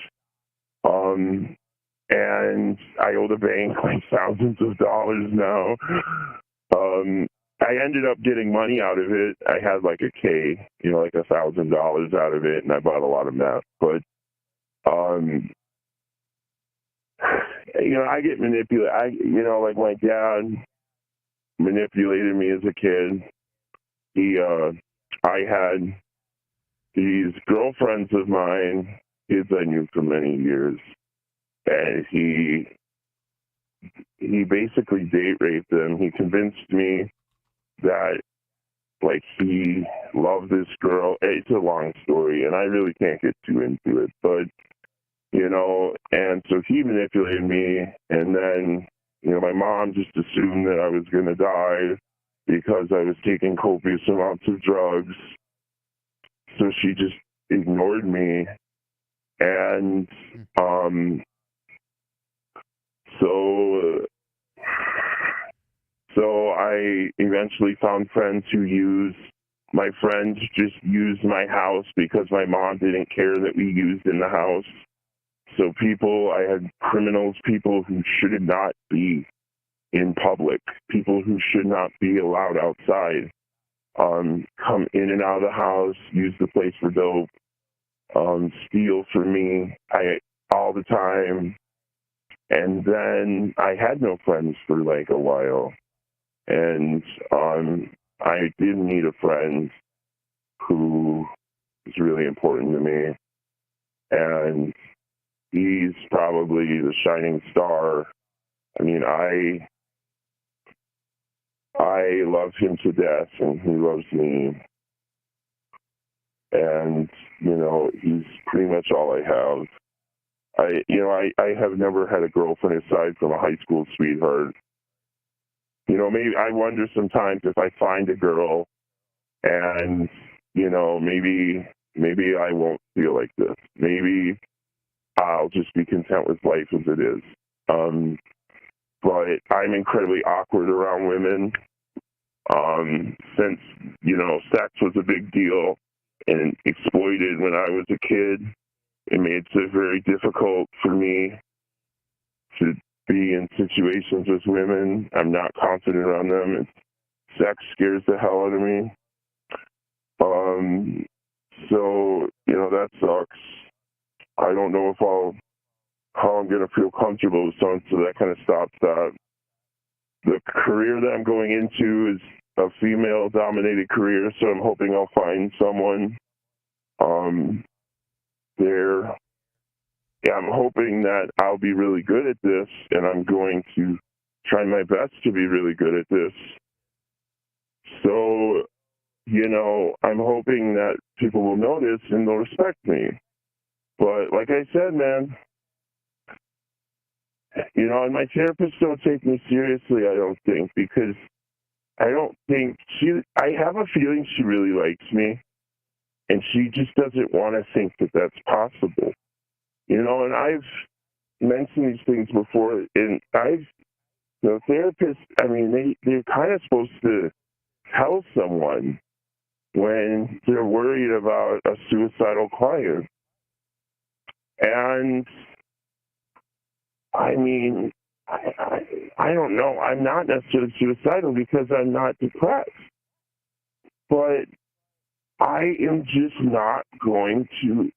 And I owe the bank like thousands of dollars now. I ended up getting money out of it. I had like a K, like $1,000 out of it, and I bought a lot of meth. But, I get manipulated. Like my dad manipulated me as a kid. I had these girlfriends of mine, kids I knew for many years, and he basically date raped them. He convinced me that, like, he loved this girl. It's a long story, and I really can't get too into it, but, and so he manipulated me, and then, my mom just assumed that I was going to die because I was taking copious amounts of drugs, so she just ignored me, and, So I eventually found friends who my friends just used my house because my mom didn't care that we used in the house. So I had criminals, people who should not be in public, people who should not be allowed outside, come in and out of the house, use the place for dope, steal from me all the time. And then I had no friends for like a while. And I did need a friend who was really important to me. And he's probably the shining star. I mean, I love him to death, and he loves me. And, he's pretty much all I have. I have never had a girlfriend aside from a high school sweetheart. Maybe I wonder sometimes if I find a girl and, maybe I won't feel like this. Maybe I'll just be content with life as it is. But I'm incredibly awkward around women. Since, sex was a big deal and exploited when I was a kid, it made it very difficult for me to be in situations with women. I'm not confident around them, and sex scares the hell out of me. So, that sucks. I don't know how I'm going to feel comfortable with someone, so that kind of stops that. The career that I'm going into is a female-dominated career, so I'm hoping I'll find someone there. Yeah, I'm hoping that I'll be really good at this, and I'm going to try my best to be really good at this. So, I'm hoping that people will notice and they'll respect me. But like I said, man, and my therapist don't take me seriously, I don't think, because I don't think I have a feeling she really likes me, and she just doesn't want to think that that's possible. And I've mentioned these things before, and therapists, I mean, they're kind of supposed to tell someone when they're worried about a suicidal client. And, I mean, I don't know. I'm not necessarily suicidal because I'm not depressed. But I am just not going to,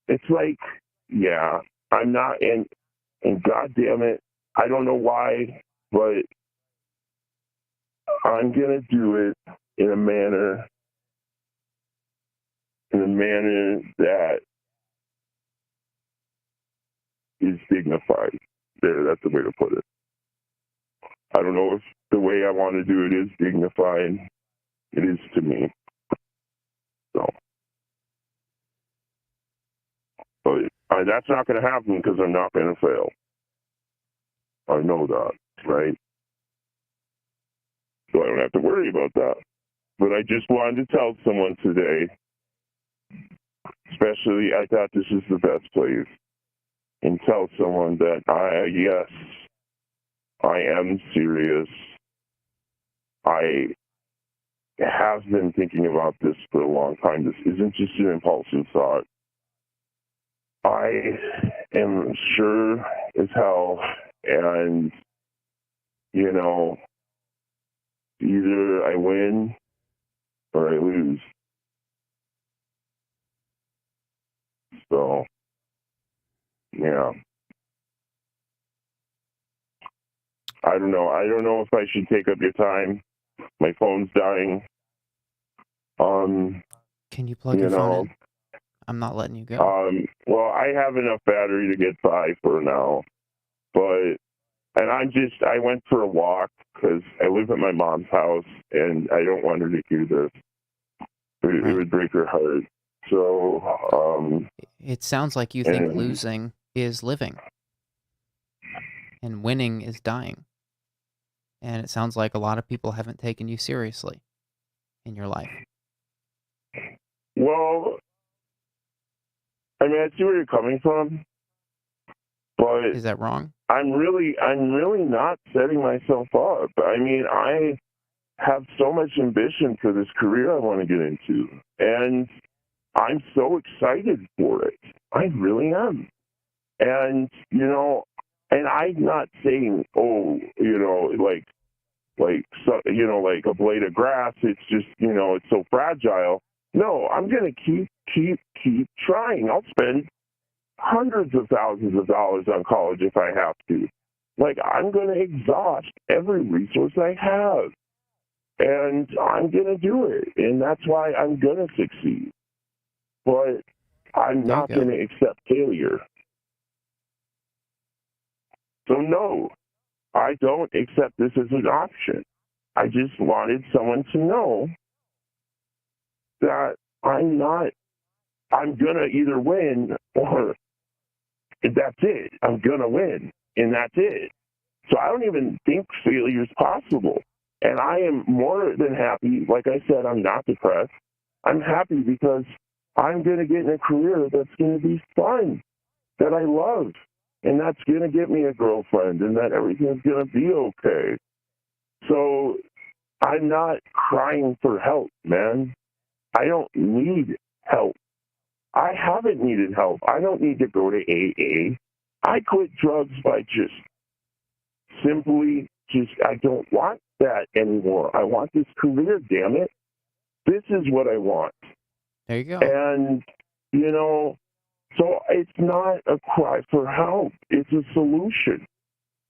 it's like, yeah, I'm not, and God damn it, I don't know why, but I'm going to do it in a manner that is dignified. There, that's the way to put it. I don't know if the way I want to do it is dignified. It is to me. So, but that's not going to happen because I'm not going to fail. I know that, right? So I don't have to worry about that. But I just wanted to tell someone today, especially I thought this is the best place. and tell someone that yes, I am serious. I have been thinking about this for a long time. This isn't just an impulsive thought. I am sure as hell, and, you know, either I win or I lose. So, yeah. I don't know. I don't know if I should take up your time. My phone's dying. Can you plug your phone in? I'm not letting you go. Well, I have enough battery to get by for now, but, and I went for a walk because I live at my mom's house and I don't want her to hear this. It would break her heart. So, it sounds like you think losing is living and winning is dying. And it sounds like a lot of people haven't taken you seriously in your life. Well, I mean, I see where you're coming from, but is that wrong? I'm really not setting myself up. I mean, I have so much ambition for this career I want to get into, and I'm so excited for it. I really am. And, you know, and I'm not saying, oh, you know, like so, you know, like a blade of grass, it's just, you know, it's so fragile. No, I'm going to keep trying. I'll spend hundreds of thousands of dollars on college if I have to. Like, I'm going to exhaust every resource I have. And I'm going to do it. And that's why I'm going to succeed. But I'm not going to accept failure. So no, I don't accept this as an option. I just wanted someone to know that I'm going to either win or that's it. I'm going to win, and that's it. So I don't even think failure is possible. And I am more than happy. Like I said, I'm not depressed. I'm happy because I'm going to get in a career that's going to be fun, that I love, and that's going to get me a girlfriend, and that everything's going to be okay. So I'm not crying for help, man. I don't need help. I haven't needed help. I don't need to go to AA. I quit drugs by simply I don't want that anymore. I want this career, damn it. This is what I want. There you go. And, you know, so it's not a cry for help. It's a solution.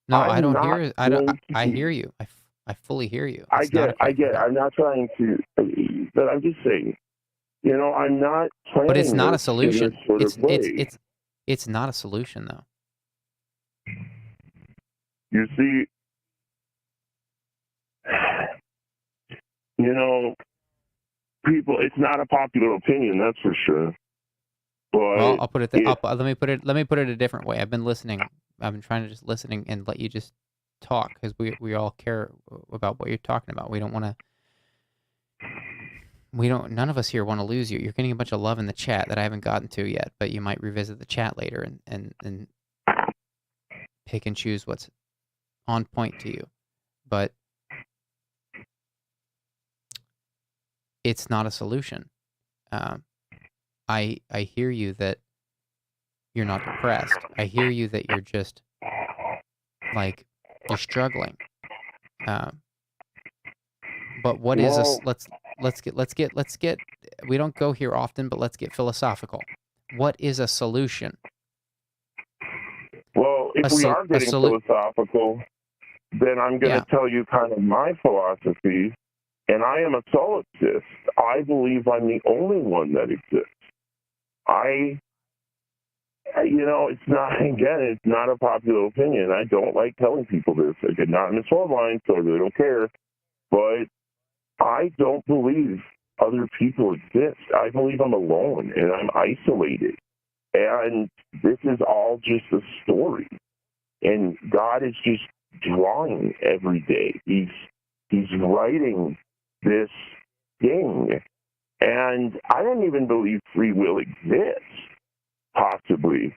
No, I don't hear it. I hear you. I fully hear you. I get. I'm not trying to, but I'm just saying, you know, I'm not planning. But it's not a solution. It's not a solution, though. You see, you know, people, it's not a popular opinion, that's for sure. But well, I'll put it. Let me put it a different way. I've been listening. I've been trying to just listening and let you just talk because we all care about what you're talking about. We don't want to. None of us here want to lose you. You're getting a bunch of love in the chat that I haven't gotten to yet, but you might revisit the chat later and pick and choose what's on point to you. But it's not a solution. I hear you that you're not depressed. I hear you that you're just like you're struggling. But what is a let's get we don't go here often, but let's get philosophical. What is a solution? Well, if we are getting philosophical, then I'm going to tell you kind of my philosophy, and I am a solipsist. I believe I'm the only one that exists. You know, it's not a popular opinion. I don't like telling people this. I get anonymous phone line, so I really don't care. But I don't believe other people exist. I believe I'm alone and I'm isolated. And this is all just a story. And God is just drawing every day. He's writing this thing. And I don't even believe free will exists, possibly.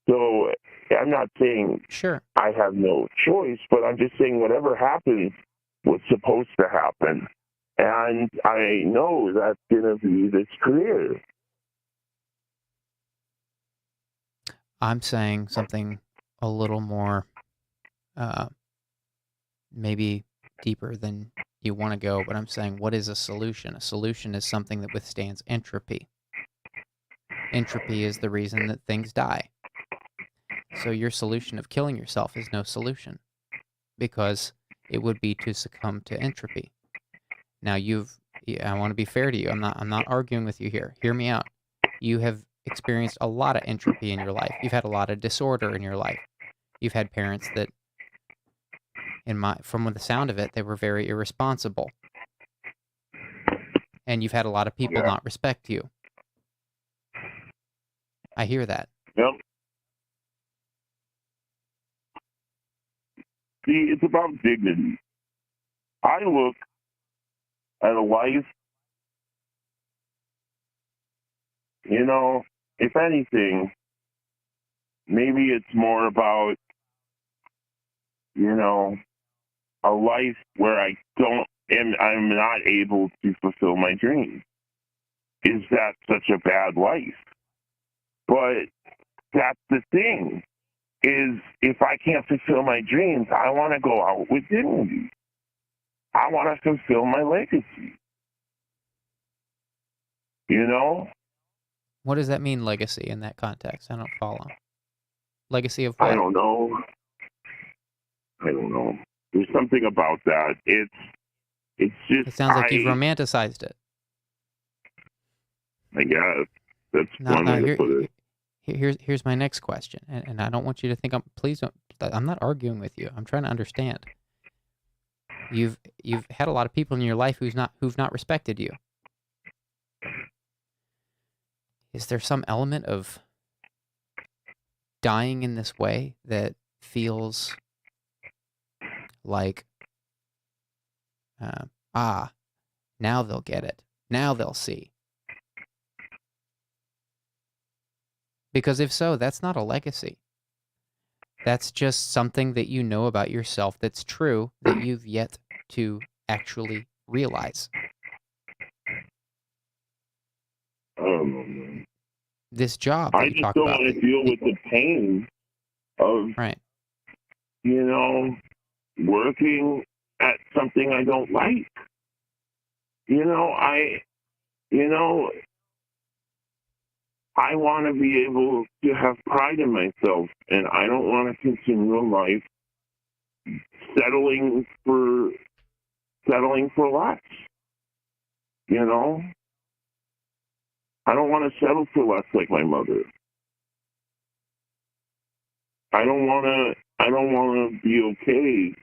So I'm not saying Sure. I have no choice, but I'm just saying whatever happens was supposed to happen. And I know that's going to be this career. I'm saying something a little more, maybe deeper than you want to go, but I'm saying, what is a solution? A solution is something that withstands entropy. Entropy is the reason that things die. So your solution of killing yourself is no solution, because it would be to succumb to entropy. Now I want to be fair to you. I'm not arguing with you here. Hear me out. You have experienced a lot of entropy in your life. You've had a lot of disorder in your life. You've had parents that, from the sound of it, they were very irresponsible. And you've had a lot of people not respect you. I hear that. Yep. See, it's about dignity. I look at a life, if anything, maybe it's more about, a life where I'm not able to fulfill my dreams. Is that such a bad life? But that's the thing, is if I can't fulfill my dreams, I want to go out with dignity. I want to fulfill my legacy. What does that mean, legacy, in that context? I don't follow. Legacy of what? I don't know. There's something about that. It's just. It sounds like you've romanticized it. I guess that's one way to put it. Here's my next question, and I don't want you to think I'm not arguing with you. I'm trying to understand. You've had a lot of people in your life who've not respected you. Is there some element of dying in this way that feels like, now they'll get it. Now they'll see. Because if so, that's not a legacy. That's just something that you know about yourself that's true that you've yet to actually realize. This job that you talk about. I just don't want to deal with the pain of, right. Working at something I don't like. I want to be able to have pride in myself, and I don't want to continue in life settling for less. I don't want to settle for less like my mother. I don't want to be okay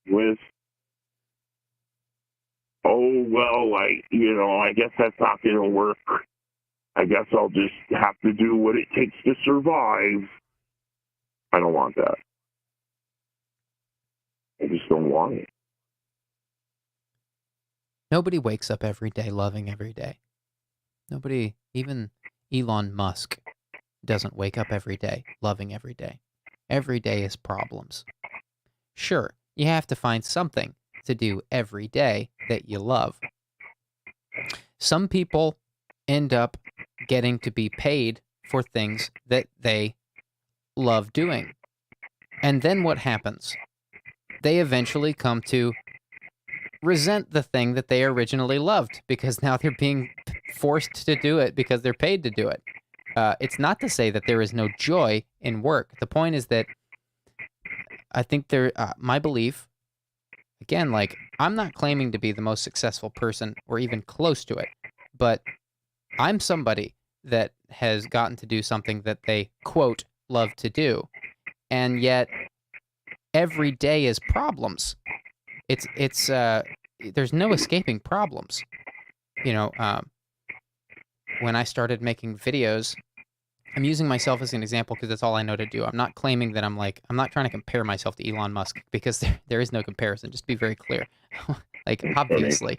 with, I guess that's not going to work. I guess I'll just have to do what it takes to survive. I don't want that. I just don't want it. Nobody wakes up every day loving every day. Nobody, even Elon Musk, doesn't wake up every day loving every day. Every day is problems. Sure, you have to find something to do every day that you love. Some people end up getting to be paid for things that they love doing. And then what happens? They eventually come to resent the thing that they originally loved because now they're being forced to do it because they're paid to do it. It's not to say that there is no joy in work. The point is that I think my belief, again, like, I'm not claiming to be the most successful person or even close to it, but I'm somebody that has gotten to do something that they, quote, love to do. And yet every day is problems. It's there's no escaping problems. When I started making videos, I'm using myself as an example because that's all I know to do. I'm not claiming that I'm not trying to compare myself to Elon Musk because there is no comparison. Just to be very clear. like obviously.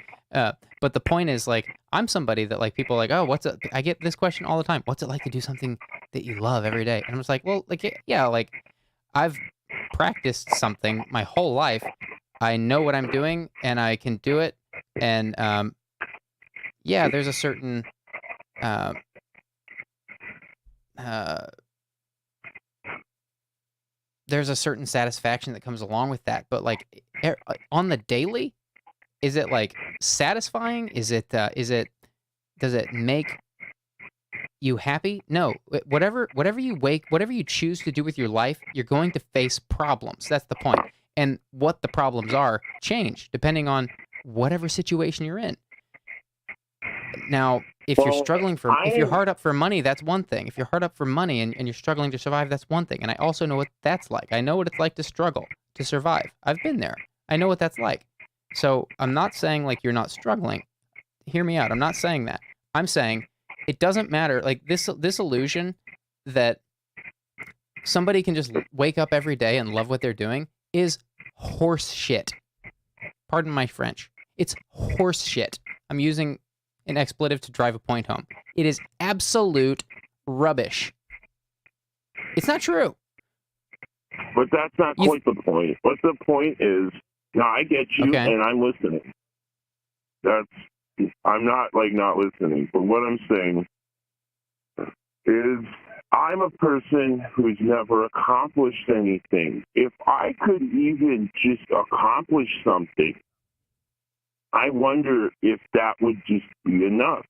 But the point is, like, I'm somebody that, like, people are like, oh, I get this question all the time. What's it like to do something that you love every day? And I'm just like, well, like, yeah, like, I've practiced something my whole life. I know what I'm doing and I can do it. And, yeah, there's a certain, uh, there's a certain satisfaction that comes along with that. But, like, on the daily, is it, like, satisfying? Does it make you happy? No. Whatever you choose to do with your life, you're going to face problems. That's the point. And what the problems are change depending on whatever situation you're in. Now, if you're struggling if you're hard up for money, that's one thing. If you're hard up for money and you're struggling to survive, that's one thing. And I also know what that's like. I know what it's like to struggle, to survive. I've been there. I know what that's like. So I'm not saying, like, you're not struggling. Hear me out. I'm not saying that. I'm saying it doesn't matter. Like, this illusion that somebody can just wake up every day and love what they're doing is horse shit. Pardon my French. It's horse shit. I'm using an expletive to drive a point home. It is absolute rubbish. It's not true. But that's not quite the point. What the point is, now I get you, okay, and I'm listening. I'm not, like, not listening. But what I'm saying is I'm a person who's never accomplished anything. If I could even just accomplish something, I wonder if that would just be enough.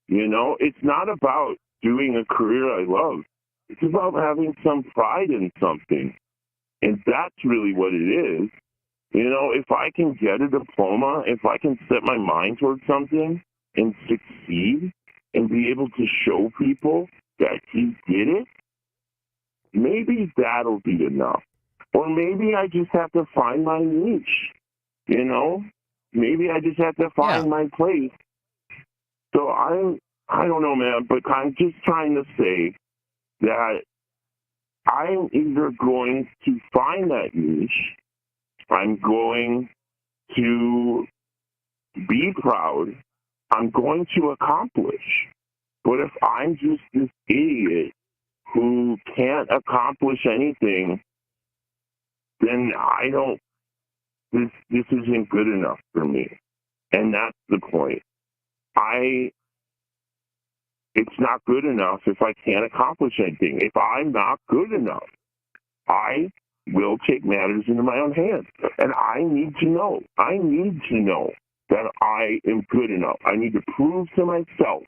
You know, it's not about doing a career I love. It's about having some pride in something. And that's really what it is. You know, if I can get a diploma, if I can set my mind towards something and succeed and be able to show people that he did it, maybe that'll be enough. Or maybe I just have to find my niche, you know? Maybe I just have to find my place. So I don't know, man, but I'm just trying to say that I'm either going to find that niche, I'm going to be proud, I'm going to accomplish. But if I'm just this idiot who can't accomplish anything, then this isn't good enough for me. And that's the point. It's not good enough if I can't accomplish anything. If I'm not good enough, I will take matters into my own hands. And I need to know that I am good enough. I need to prove to myself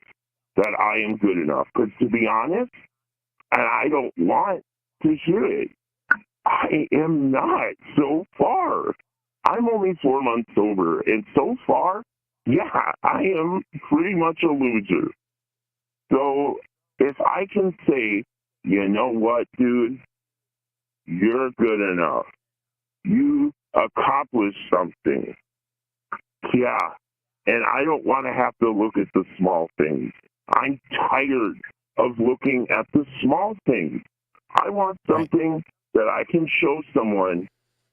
that I am good enough. Because to be honest, and I don't want to hear it, I am not so far. I'm only 4 months sober, and so far, yeah, I am pretty much a loser. So if I can say, you know what, dude, you're good enough. You accomplished something. Yeah. And I don't want to have to look at the small things. I'm tired of looking at the small things. I want something that I can show someone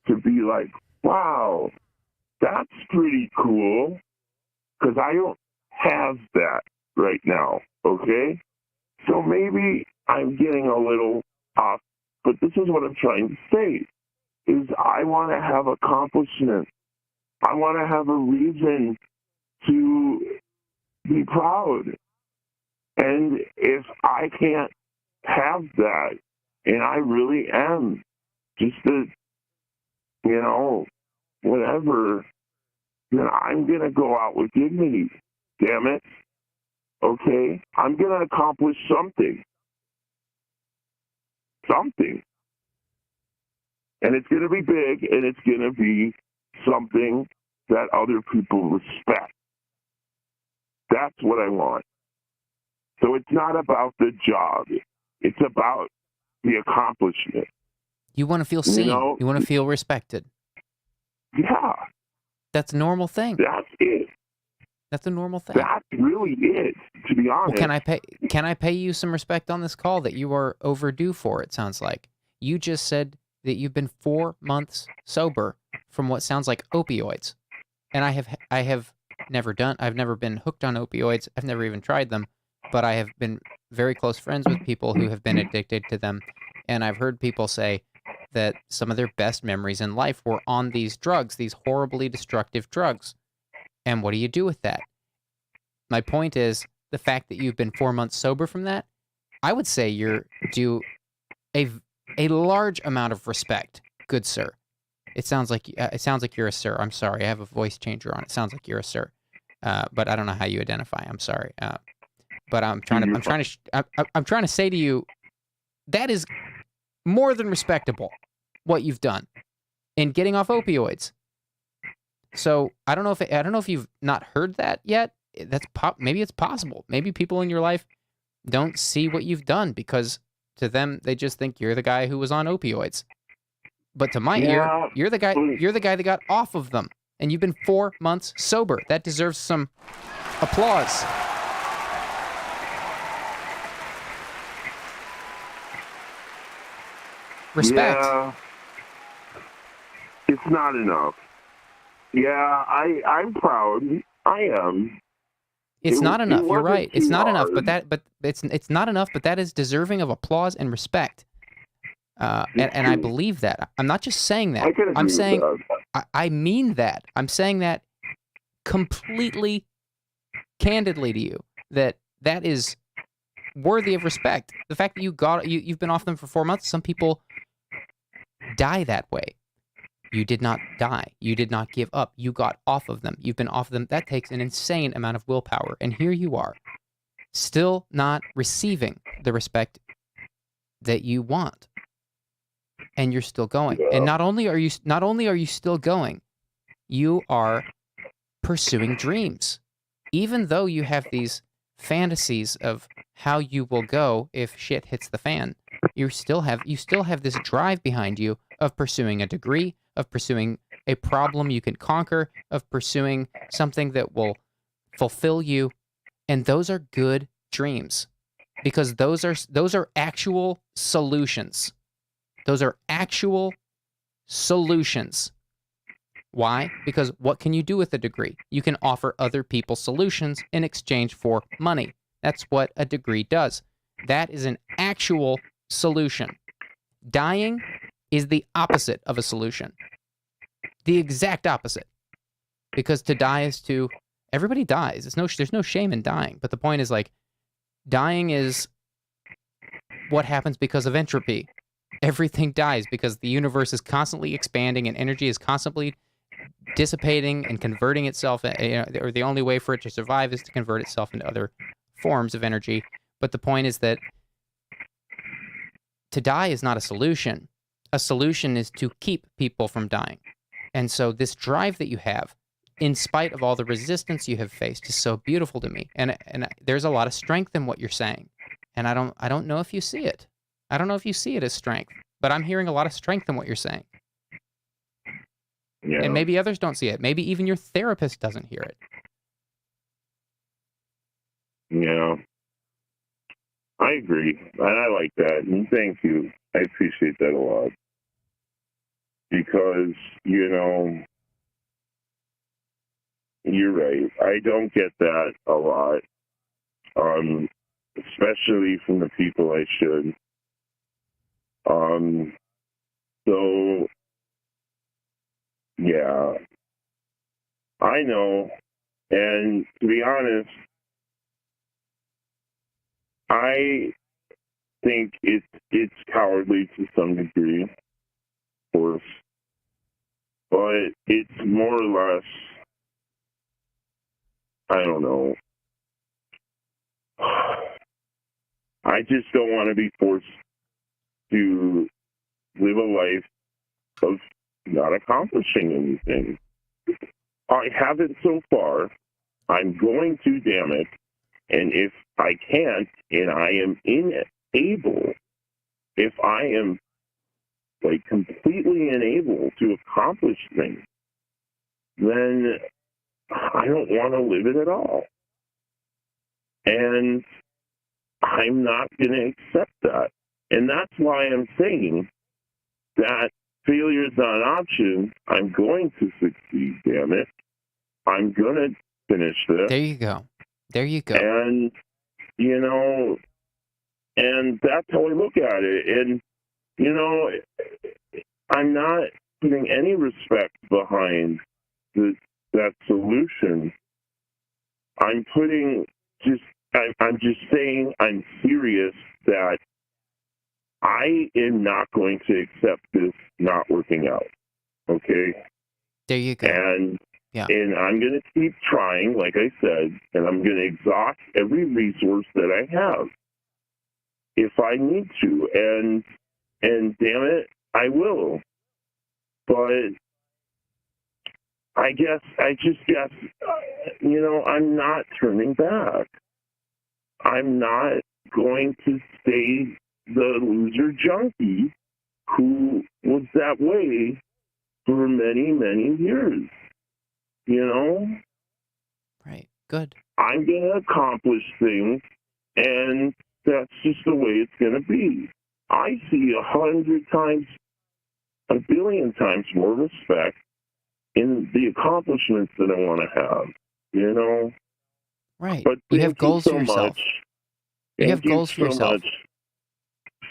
to be like, wow, that's pretty cool. Because I don't have that right now, okay? So maybe I'm getting a little off, but this is what I'm trying to say, is I want to have accomplishment. I want to have a reason to be proud. And if I can't have that, and I really am just whatever, then I'm going to go out with dignity. Damn it. Okay? I'm going to accomplish something. Something. And it's going to be big, and it's going to be something that other people respect. That's what I want. So it's not about the job. It's about the accomplishment. You want to feel seen. You want to feel respected. Yeah. That's a normal thing. That's it. That's a normal thing. That's really it, to be honest. Well, can I pay you some respect on this call that you are overdue for, it sounds like? You just said that you've been 4 months sober from what sounds like opioids. and I've never been hooked on opioids. I've never even tried them, but I have been very close friends with people who have been addicted to them, and I've heard people say that some of their best memories in life were on these drugs, these horribly destructive drugs. And what do you do with that? My point is the fact that you've been 4 months sober from that, I would say you're due a large amount of respect, good sir. It sounds like you're a sir. I'm sorry. I have a voice changer on. It sounds like you're a sir. But I don't know how you identify. I'm sorry. But I'm trying to say to you, that is more than respectable, what you've done in getting off opioids. So I don't know if you've not heard that yet. Maybe it's possible. Maybe people in your life don't see what you've done because to them they just think you're the guy who was on opioids. But to my ear, you're the guy that got off of them, and you've been 4 months sober. That deserves some applause. Respect. Yeah, it's not enough. Yeah, I'm proud. I am. It's not enough. You're wasn't right. It's too not enough. hard. But it's not enough. But that is deserving of applause and respect. And I believe that. I'm not just saying that. I can agree I'm with saying that. I mean that. I'm saying that completely candidly to you. That is worthy of respect. The fact that you've been off them for 4 months. Some people die that way. You did not die. You did not give up. You got off of them. You've been off of them. That takes an insane amount of willpower. And here you are, still not receiving the respect that you want. And you're still going. Yeah. And not only are you still going, you are pursuing dreams. Even though you have these fantasies of how you will go if shit hits the fan, you still have this drive behind you of pursuing a degree, of pursuing a problem you can conquer, of pursuing something that will fulfill you. And those are good dreams because those are actual solutions. Those are actual solutions. Why? Because what can you do with a degree? You can offer other people solutions in exchange for money. That's what a degree does. That is an actual solution. Dying is the opposite of a solution. The exact opposite. Because to die is to... Everybody dies. There's no shame in dying. But the point is, like, dying is what happens because of entropy. Everything dies because the universe is constantly expanding and energy is constantly dissipating and converting itself, or the only way for it to survive is to convert itself into other forms of energy. But the point is that to die is not a solution. A solution is to keep people from dying. And so this drive that you have, in spite of all the resistance you have faced, is so beautiful to me. And there's a lot of strength in what you're saying. And I don't know if you see it. I don't know if you see it as strength, but I'm hearing a lot of strength in what you're saying. Yeah. And maybe others don't see it. Maybe even your therapist doesn't hear it. Yeah. I agree. And I like that. And thank you. I appreciate that a lot. Because, you're right. I don't get that a lot. Especially from the people I should. So, yeah. I know. And to be honest, I think it's cowardly to some degree, of course, but it's more or less, I don't know. I just don't want to be forced to live a life of not accomplishing anything. I haven't so far. I'm going to, damn it. And if I can't, and I am unable, if I am completely unable to accomplish things, then I don't want to live it at all. And I'm not going to accept that. And that's why I'm saying that failure is not an option. I'm going to succeed, damn it. I'm going to finish this. There you go. There you go. And, you know, and that's how I look at it. And, you know, I'm not putting any respect behind that solution. I'm just saying I'm serious that I am not going to accept this not working out. Okay? There you go. And yeah. And I'm going to keep trying, like I said, and I'm going to exhaust every resource that I have if I need to. And damn it, I will. But I guess, you know, I'm not turning back. I'm not going to stay the loser junkie who was that way for many, many years. You know? Right. Good. I'm going to accomplish things, and that's just the way it's going to be. I see 100 times, a billion times more respect in the accomplishments that I want to have, you know? Right. But you have goals for yourself. You have goals for yourself. Thank you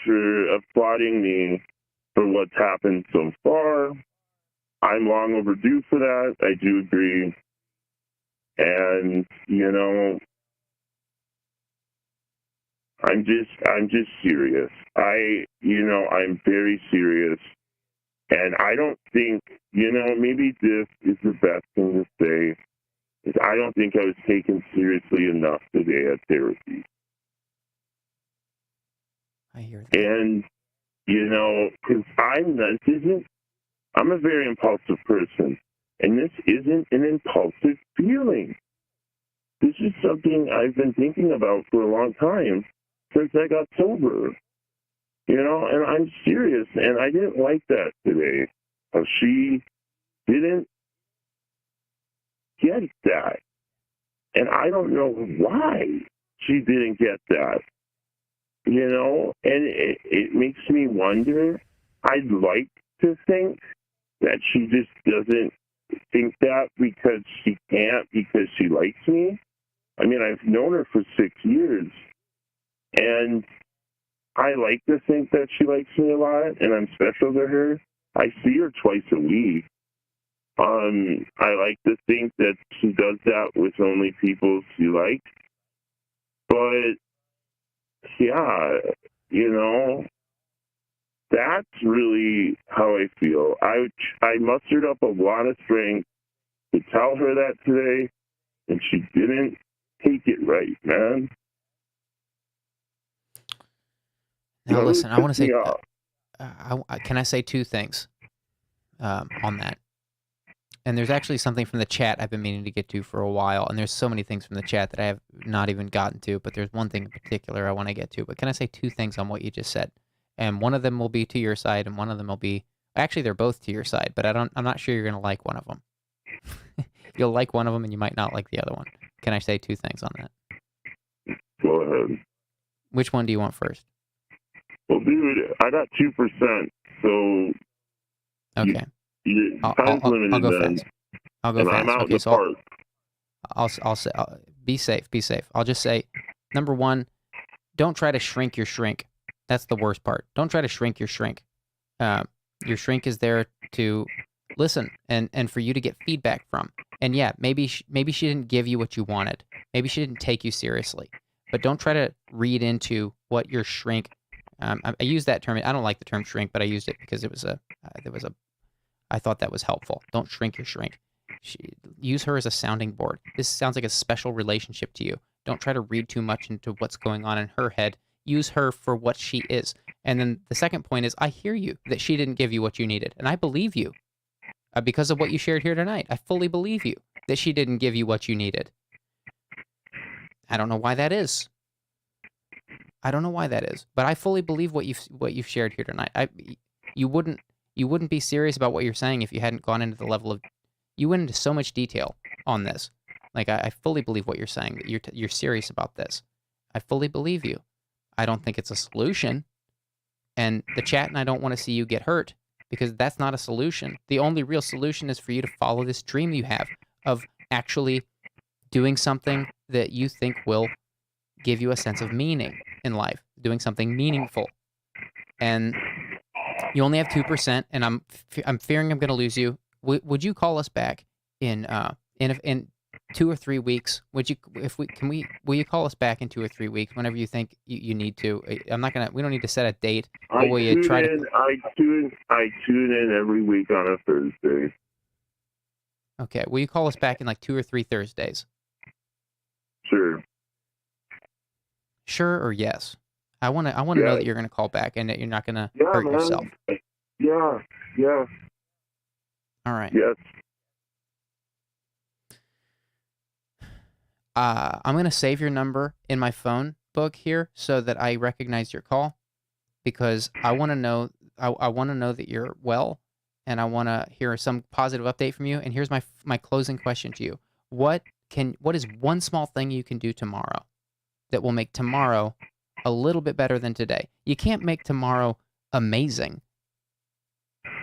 so much for applauding me for what's happened so far. I'm long overdue for that. I do agree. And, you know, I'm just serious. I'm very serious. And I don't think, you know, maybe this is the best thing to say, is I don't think I was taken seriously enough today at therapy. I hear that. And, you know, because I'm a very impulsive person, and this isn't an impulsive feeling. This is something I've been thinking about for a long time since I got sober. You know, and I'm serious, and I didn't like that today. She didn't get that. And I don't know why she didn't get that. You know, and it makes me wonder. I'd like to think that she just doesn't think that because she can't, because she likes me. I mean, I've known her for 6 years, and I like to think that she likes me a lot, and I'm special to her. I see her twice a week. I like to think that she does that with only people she likes. But, yeah, you know, that's really how I feel. I mustered up a lot of strength to tell her that today, and she didn't take it right, man. Now, listen, I want to say, can I say two things on that? And there's actually something from the chat I've been meaning to get to for a while, and there's so many things from the chat that I have not even gotten to, but there's one thing in particular I want to get to. But can I say two things on what you just said? And one of them will be to your side, and one of them will be, actually, they're both to your side, but I'm not sure you're going to like one of them. You'll like one of them, and you might not like the other one. Can I say two things on that? Go ahead. Which one do you want first? Well, dude, I got 2%, so okay. I'll go fast. I'll go fast. I'm out okay, in the so park. I'll say, be safe. Be safe. I'll just say, number one, don't try to shrink your shrink. That's the worst part. Don't try to shrink your shrink. Your shrink is there to listen and for you to get feedback from. And yeah, maybe she didn't give you what you wanted. Maybe she didn't take you seriously. But don't try to read into what your shrink. I use that term. I don't like the term shrink, but I used it because it was I thought that was helpful. Don't shrink your shrink. Use her as a sounding board. This sounds like a special relationship to you. Don't try to read too much into what's going on in her head. Use her for what she is. And then the second point is, I hear you that she didn't give you what you needed. And I believe you because of what you shared here tonight. I fully believe you that she didn't give you what you needed. I don't know why that is. But I fully believe what you've shared here tonight. You wouldn't be serious about what you're saying if you hadn't gone into the level of, you went into so much detail on this. Like I fully believe what you're saying, that you're serious about this. I fully believe you. I don't think it's a solution. And the chat and I don't want to see you get hurt because that's not a solution. The only real solution is for you to follow this dream you have of actually doing something that you think will give you a sense of meaning in life, doing something meaningful. And you only have 2%, and I'm fearing I'm going to lose you. Would you call us back in 2 or 3 weeks? Will you call us back in 2 or 3 weeks whenever you think you need to? We don't need to set a date. I tune in every week on a Thursday. Okay. Will you call us back in like 2 or 3 Thursdays? Sure. Sure or yes? I want to know that you're going to call back and that you're not going to hurt yourself. Yeah. All right. Yes. I'm going to save your number in my phone book here so that I recognize your call, because I want to know I want to know that you're well, and I want to hear some positive update from you. And here's my closing question to you. What is one small thing you can do tomorrow that will make tomorrow a little bit better than today? You can't make tomorrow amazing,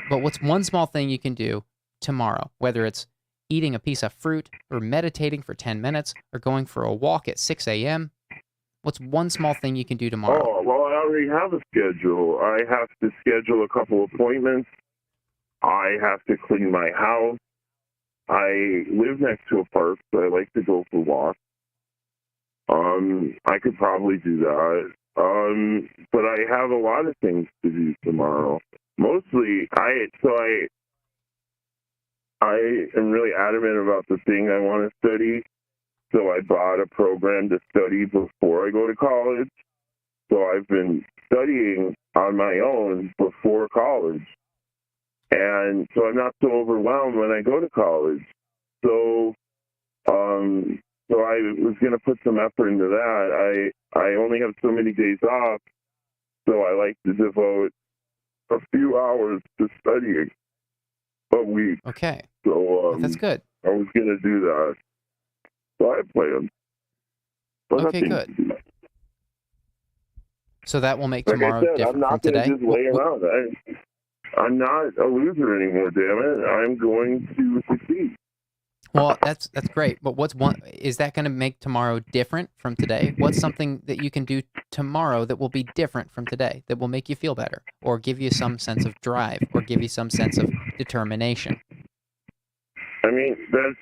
but what's one small thing you can do tomorrow, whether it's eating a piece of fruit or meditating for 10 minutes or going for a walk at 6 a.m.? What's one small thing you can do tomorrow? Oh, well, I already have a schedule. I have to schedule a couple appointments. I have to clean my house. I live next to a park, so I like to go for walks. I could probably do that. But I have a lot of things to do tomorrow. Mostly, I am really adamant about the thing I want to study. So I bought a program to study before I go to college. So I've been studying on my own before college. And so I'm not so overwhelmed when I go to college. So I was going to put some effort into that. I only have so many days off, so I like to devote a few hours to studying a week. Okay. So that's good. I was going to do that. So I planned. Okay, good. So that will make like tomorrow I said, different I'm not from today? Just lay around. I'm not a loser anymore, damn it. I'm going to succeed. Well, that's great. But is that going to make tomorrow different from today? What's something that you can do tomorrow that will be different from today, that will make you feel better, or give you some sense of drive, or give you some sense of determination? I mean, that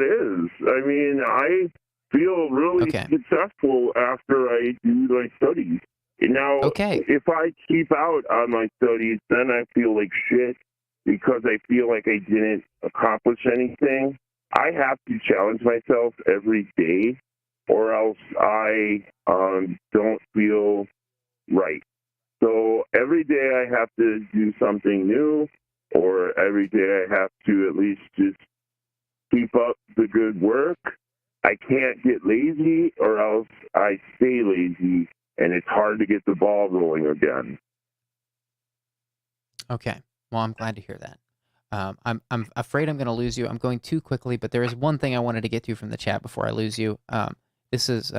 is. I mean, I feel really successful after I do my studies. Now, if I keep out on my studies, then I feel like shit because I feel like I didn't accomplish anything. I have to challenge myself every day, or else I don't feel right. So every day I have to do something new, or every day I have to at least just keep up the good work. I can't get lazy, or else I stay lazy, and it's hard to get the ball rolling again. Okay. Well, I'm glad to hear that. I'm afraid I'm going to lose you. I'm going too quickly, but there is one thing I wanted to get to from the chat before I lose you. There's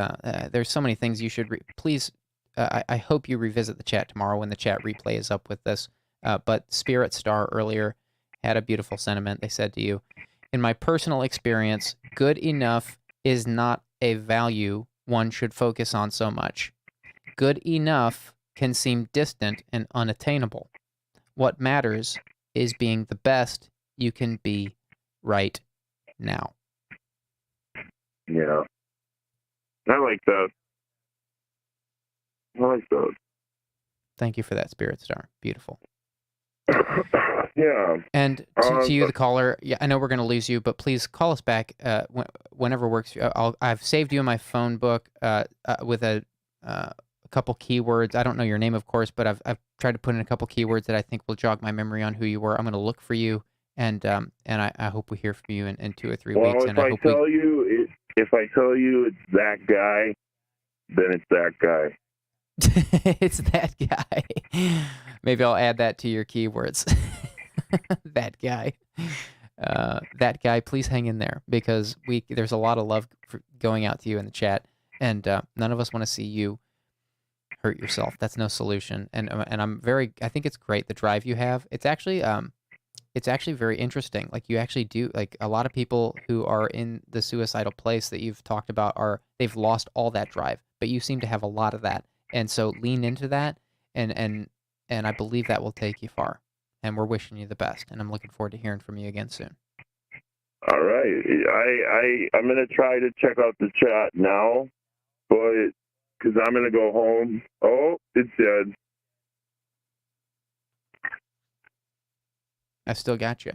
so many things you should please. I hope you revisit the chat tomorrow when the chat replay is up with this. But Spirit Star earlier had a beautiful sentiment. They said to you, in my personal experience, good enough is not a value one should focus on so much. Good enough can seem distant and unattainable. What matters is being the best you can be right now. Yeah. I like that. Thank you for that, Spirit Star. Beautiful. Yeah. And to you, the caller, I know we're going to lose you, but please call us back whenever works. I've saved you in my phone book with a couple keywords. I don't know your name, of course, but I've tried to put in a couple keywords that I think will jog my memory on who you were. I'm going to look for you, and I hope we hear from you in 2 or 3 weeks. Well, if I tell you it's that guy, then it's that guy. It's that guy. Maybe I'll add that to your keywords. That guy. That guy, please hang in there, because there's a lot of love going out to you in the chat, and none of us want to see you hurt yourself. That's no solution. And I think it's great, the drive you have. It's actually it's actually very interesting. Like, you actually do, like, a lot of people who are in the suicidal place that you've talked about they've lost all that drive, but you seem to have a lot of that. And so lean into that, and I believe that will take you far. And we're wishing you the best. And I'm looking forward to hearing from you again soon. All right. I'm going to try to check out the chat now, but because I'm going to go home. Oh, it's dead. I still got you.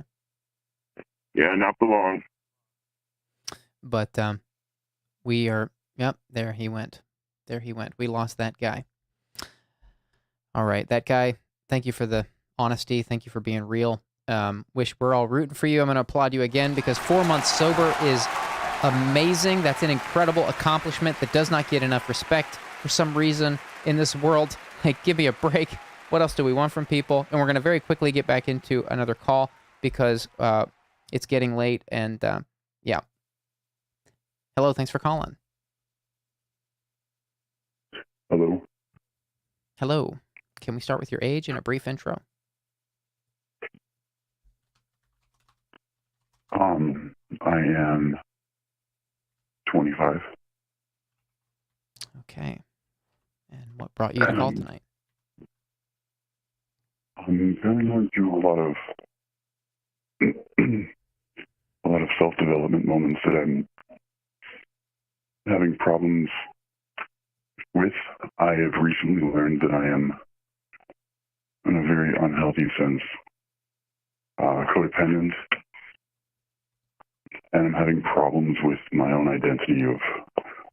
Yeah, not for long. But we are, yep, there he went. There he went. We lost that guy. All right, that guy, thank you for the honesty. Thank you for being real. Wish we're all rooting for you. I'm going to applaud you again because 4 months sober is amazing. That's an incredible accomplishment that does not get enough respect for some reason in this world. Like, give me a break. What else do we want from people? And we're going to very quickly get back into another call because it's getting late. And yeah. Hello, thanks for calling. Hello. Hello. Can we start with your age and a brief intro? I am 25. Okay. And what brought you to call tonight? I'm going through a lot of self-development moments that I'm having problems with. I have recently learned that I am, in a very unhealthy sense, codependent, and I'm having problems with my own identity of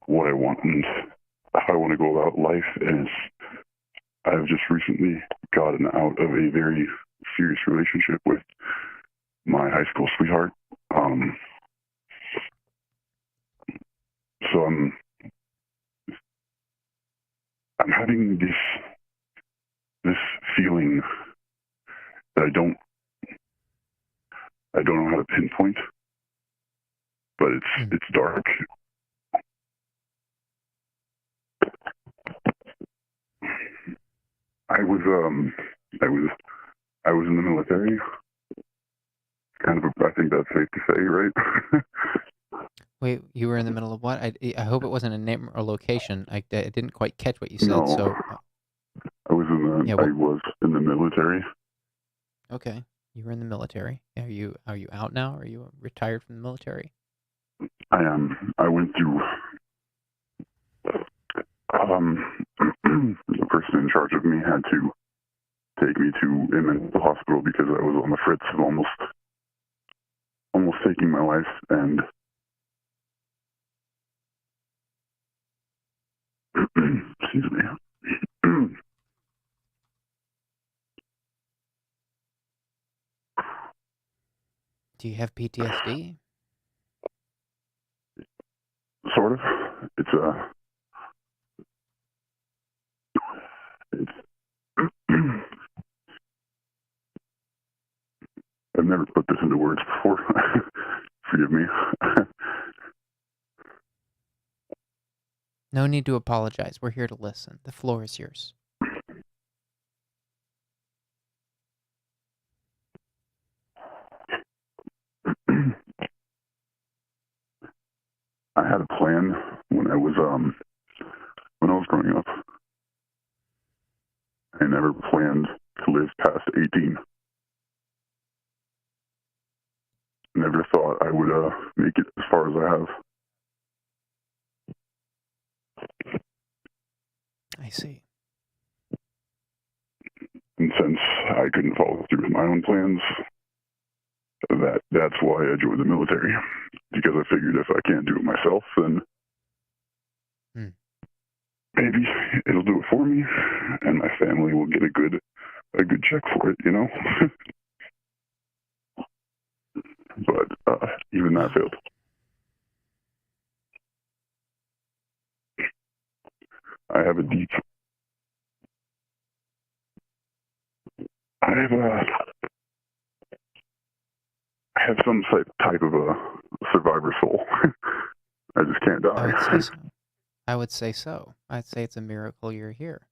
what I want and how I want to go about life. And I've just recently gotten out of a very serious relationship with my high school sweetheart. So I'm having this feeling that I don't know how to pinpoint, but it's dark. I was in the military. Kind of, I think that's safe to say, right? Wait, you were in the middle of what? I hope it wasn't a name or location. I didn't quite catch what you said. No, so I was in the military. Okay, you were in the military. Are you out now? Are you retired from the military? I am. I went through. The person in charge of me had to take me to a mental hospital because I was on the fritz of almost taking my life, and excuse me. Do you have PTSD? Sort of. It's I've never put this into words before. Forgive me. No need to apologize. We're here to listen. The floor is yours. I had a plan when I was growing up. I never planned to live past 18. Never thought I would make it as far as I have. I see. And since I couldn't follow through with my own plans, that's why I joined the military. Because I figured if I can't do it myself, then maybe it'll do it for me, and my family will get a good check for it, you know. But even that failed. I have some type of a survivor soul. I just can't die. I would say so. I'd say it's a miracle you're here.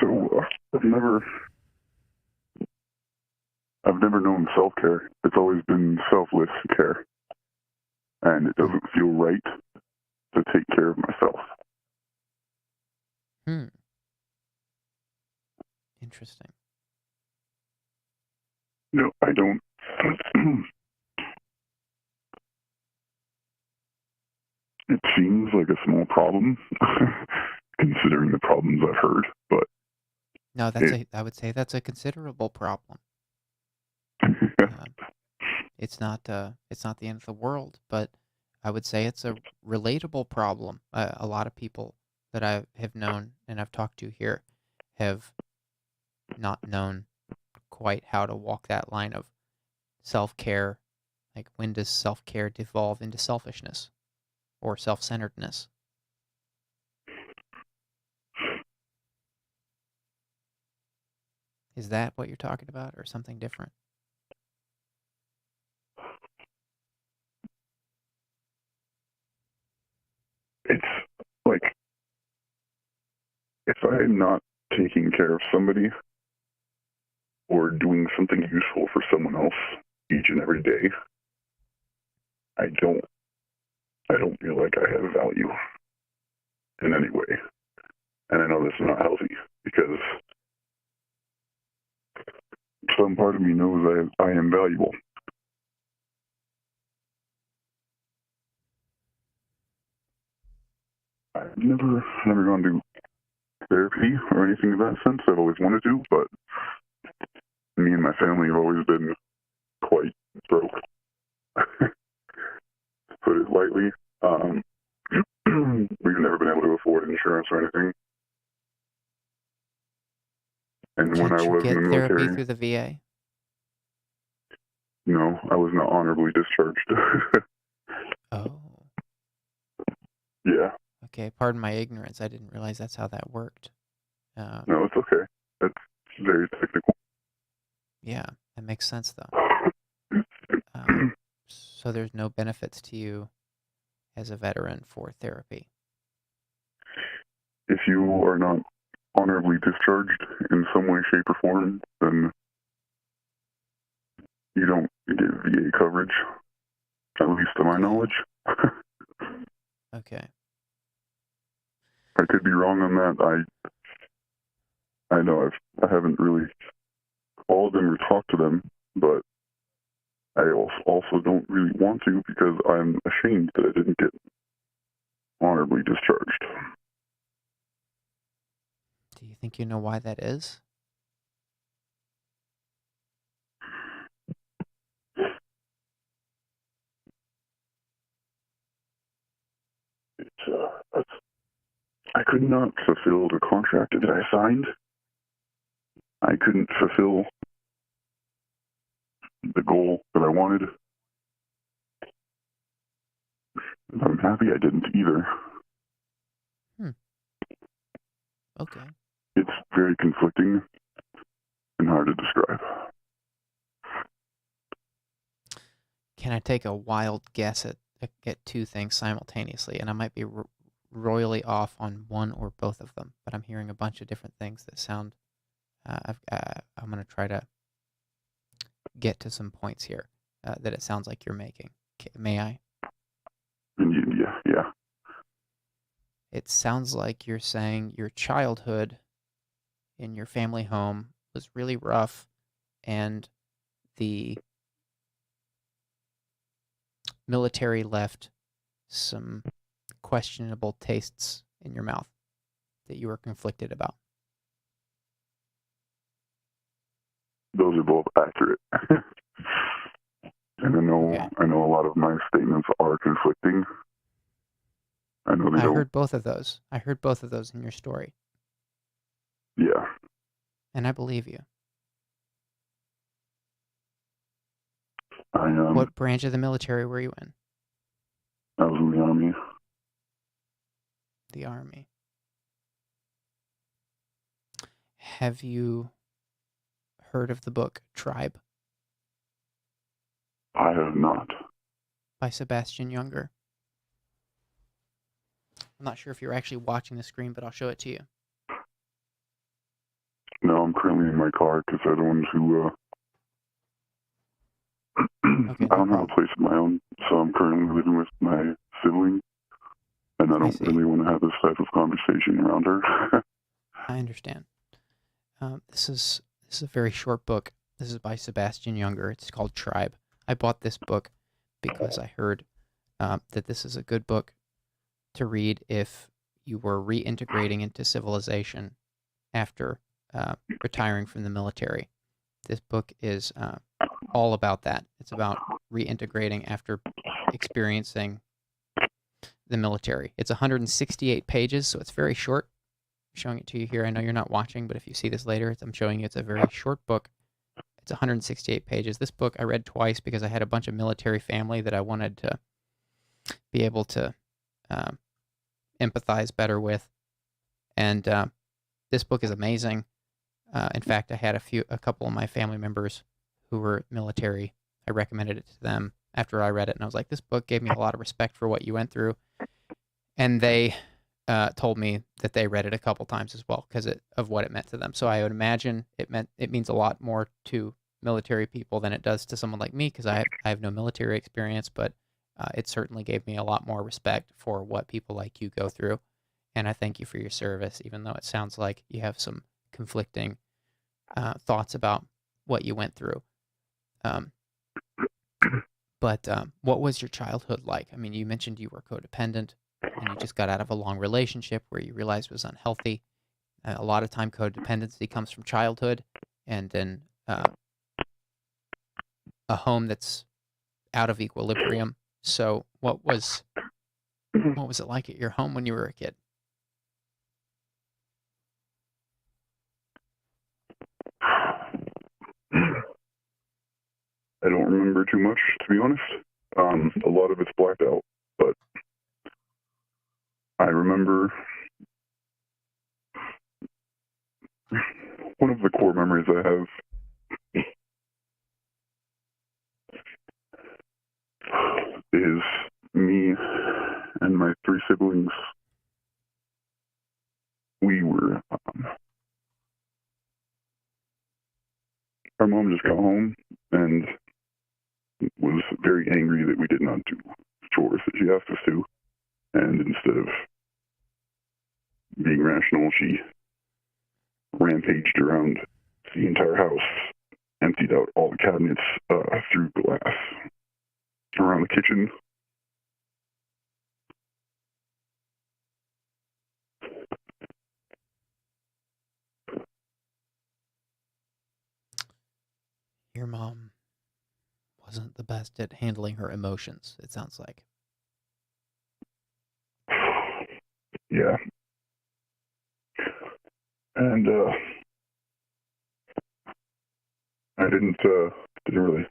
So I've never known self-care. It's always been selfless care. And it doesn't feel right to take care of myself. Interesting. No, I don't. It seems like a small problem, considering the problems I've heard, but... No, I would say that's a considerable problem. It's not the end of the world, but I would say it's a relatable problem. A lot of people that I have known and I've talked to here have not known quite how to walk that line of self-care. Like, when does self-care devolve into selfishness or self-centeredness? Is that what you're talking about, or something different? It's like, if I'm not taking care of somebody or doing something useful for someone else each and every day, I don't feel like I have value in any way. And I know this is not healthy, because some part of me knows I am valuable. I've never gone to therapy or anything of that sense. I've always wanted to, but me and my family have always been quite broke, put it lightly. We've never been able to afford insurance or anything. And when I was in the military... therapy through the VA? No, I was not honorably discharged. Oh. Yeah. Okay, pardon my ignorance. I didn't realize that's how that worked. No, it's okay. That's very technical. Yeah, that makes sense, though. So there's no benefits to you as a veteran for therapy? If you are not honorably discharged in some way, shape, or form, then you don't get VA coverage, at least to my knowledge. Okay. I could be wrong on that. I know I haven't really called them or talked to them, but I also don't really want to, because I'm ashamed that I didn't get honorably discharged. Do you think you know why that is? I could not fulfill the contract that I signed. I couldn't fulfill the goal that I wanted. I'm happy I didn't either. Okay. It's very conflicting and hard to describe. Can I take a wild guess at two things simultaneously? And I might be royally off on one or both of them, but I'm hearing a bunch of different things that sound... I'm going to try to get to some points here that it sounds like you're making. May I? Yeah. It sounds like you're saying your childhood in your family home was really rough, and the military left some questionable tastes in your mouth that you were conflicted about. Those are both accurate. And I know a lot of my statements are conflicting. I know they don't. Heard both of those. I heard both of those in your story. Yeah. And I believe you. What branch of the military were you in? I was in the Army. The Army. Have you heard of the book Tribe? I have not. By Sebastian Junger. I'm not sure if you're actually watching the screen, but I'll show it to you. currently in my car because I don't want to. Okay, I no don't have a problem. place of my own, so I'm currently living with my sibling, and I don't see. really want to have this type of conversation around her. I understand. This is a very short book. This is by Sebastian Junger. It's called Tribe. I bought this book because I heard that this is a good book to read if you were reintegrating into civilization after retiring from the military. This book is all about that. It's about reintegrating after experiencing the military. It's 168 pages, so it's very short. I'm showing it to you here. I know you're not watching, but if you see this later, I'm showing you it's a very short book. It's 168 pages. This book I read twice because I had a bunch of military family that I wanted to be able to empathize better with. And this book is amazing. In fact, I had a couple of my family members who were military. I recommended it to them after I read it, and I was like, this book gave me a lot of respect for what you went through. And they told me that they read it a couple times as well because of what it meant to them. So I would imagine it means a lot more to military people than it does to someone like me because I have no military experience, but it certainly gave me a lot more respect for what people like you go through. And I thank you for your service, even though it sounds like you have some conflicting thoughts about what you went through. But what was your childhood like? I mean, you mentioned you were codependent and you just got out of a long relationship where you realized was unhealthy. A lot of time codependency comes from childhood and then a home that's out of equilibrium. So what was it like at your home when you were a kid? I don't remember too much, to be honest. A lot of it's blacked out, but I remember one of the core memories I have is me and my three siblings. We were, our mom just got home and was very angry that we did not do chores that she asked us to. And instead of being rational, she rampaged around the entire house, emptied out all the cabinets through glass around the kitchen. Your mom wasn't the best at handling her emotions, it sounds like. Yeah. And I didn't really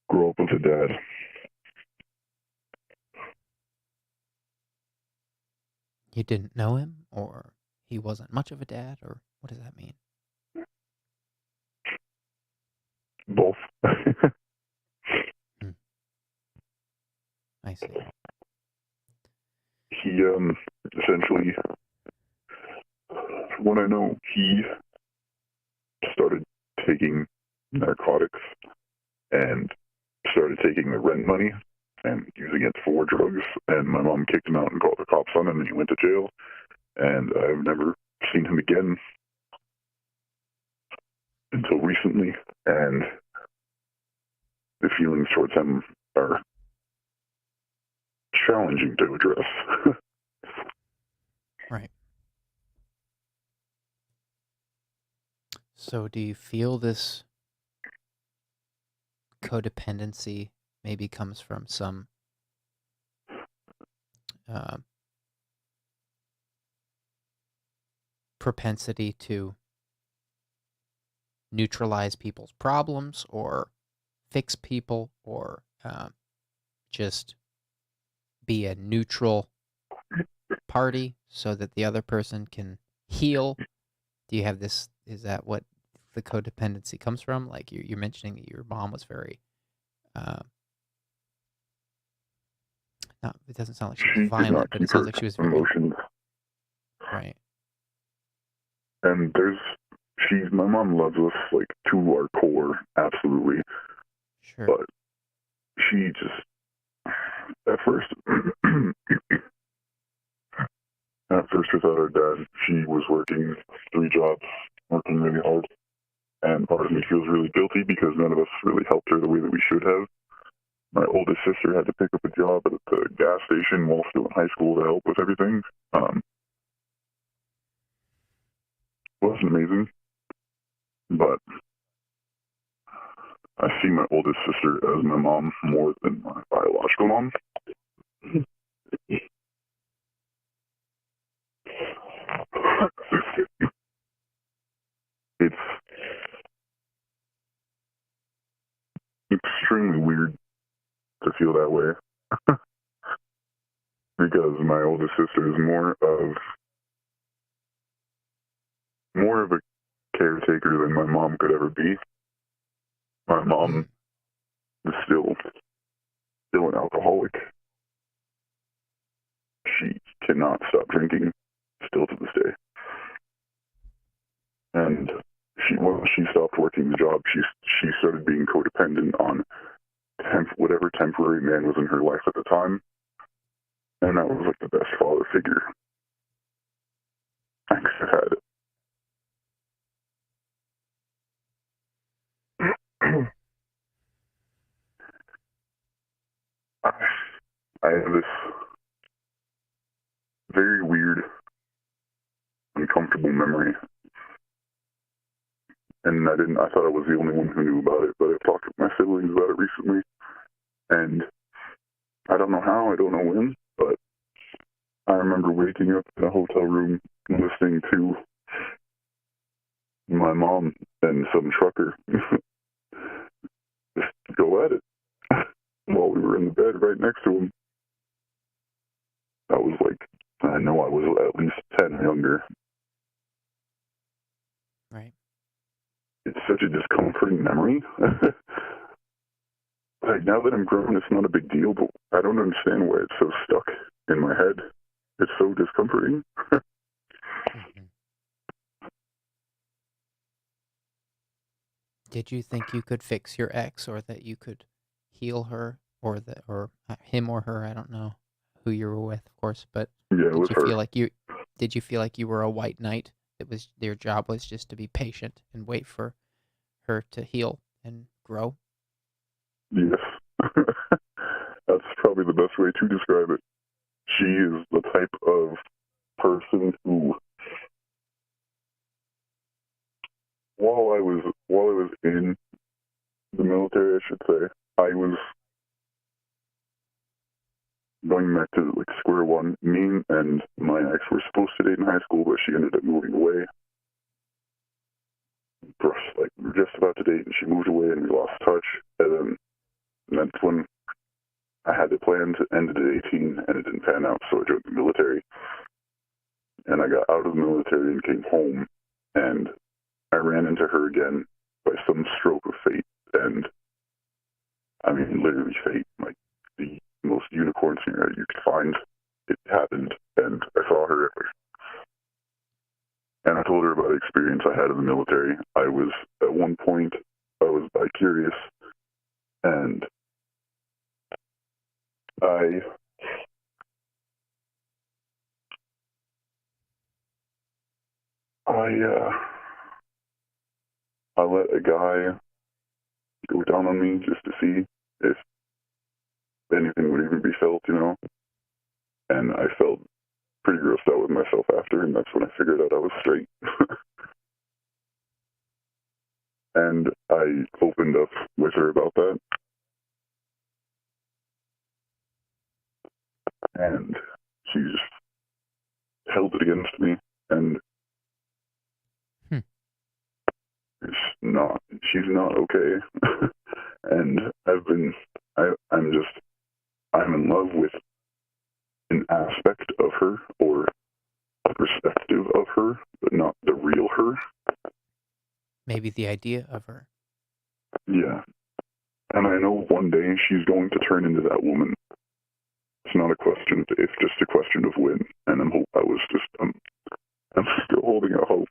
grow up with a dad. You didn't know him, or he wasn't much of a dad, or what does that mean? Both. I see. He essentially, from what I know, he started taking narcotics and started taking the rent money and using it for drugs. And my mom kicked him out and called the cops on him, and he went to jail. And I've never seen him again until recently. And the feelings towards him are challenging to address. Right. So do you feel this codependency maybe comes from some propensity to neutralize people's problems or fix people or just be a neutral party so that the other person can heal? Do you have this? Is that what the codependency comes from? Like you're mentioning that your mom was very, not, it doesn't sound like she was violent, but it sounds like she was very emotions. right. And there's my mom loves us, like, to our core, absolutely. Sure. But she just, at first, without our dad, she was working 3 jobs, working really hard. And part of me feels really guilty because none of us really helped her the way that we should have. My oldest sister had to pick up a job at the gas station while still in high school to help with everything. Wasn't amazing, but I see my oldest sister as my mom more than my biological mom. It's extremely weird to feel that way because my oldest sister is more of a caretaker than my mom could ever be. My mom is still an alcoholic. She cannot stop drinking, still to this day. And once she stopped working the job, she started being codependent on whatever temporary man was in her life at the time. And that was like the best father figure I could have had. I have this very weird, uncomfortable memory. And I thought I was the only one who knew about it, but I've talked with my siblings about it recently. And I don't know how, I don't know when, but I remember waking up in a hotel room listening to my mom and some trucker just go at it while we were in the bed right next to him. I was like, I know I was at least 10 or younger. Right. It's such a discomforting memory. Like, now that I'm grown, it's not a big deal, but I don't understand why it's so stuck in my head. It's so discomforting. Mm-hmm. Did you think you could fix your ex, or that you could heal her, or him or her? I don't know who you were with, of course, but Yeah, it was her. Did you feel like you were a white knight? Your job was just to be patient and wait for her to heal and grow? Yes. That's probably the best way to describe it. She is the type of person who, while I was in the military, I should say, I was going back to like square one. Me and my ex were supposed to date in high school, but she ended up moving away. Like, we were just about to date, and she moved away, and we lost touch. And then that's when I had the plan to end it at 18, and it didn't pan out, so I joined the military. And I got out of the military and came home, and I ran into her again by some stroke of fate. And I mean, literally fate, like the most unicorn scenario you could find. It happened, and I saw her. And I told her about the experience I had in the military. At one point, I was bi-curious, and I let a guy go down on me just to see if anything would even be felt, you know. And I felt pretty grossed out with myself after, and that's when I figured out I was straight. And I opened up with her about that. And she just held it against me, and she's not okay. And I'm in love with an aspect of her, or a perspective of her, but not the real her. Maybe the idea of her. Yeah. And I know one day she's going to turn into that woman. It's not a question, it's just a question of when. And I'm still holding out hope.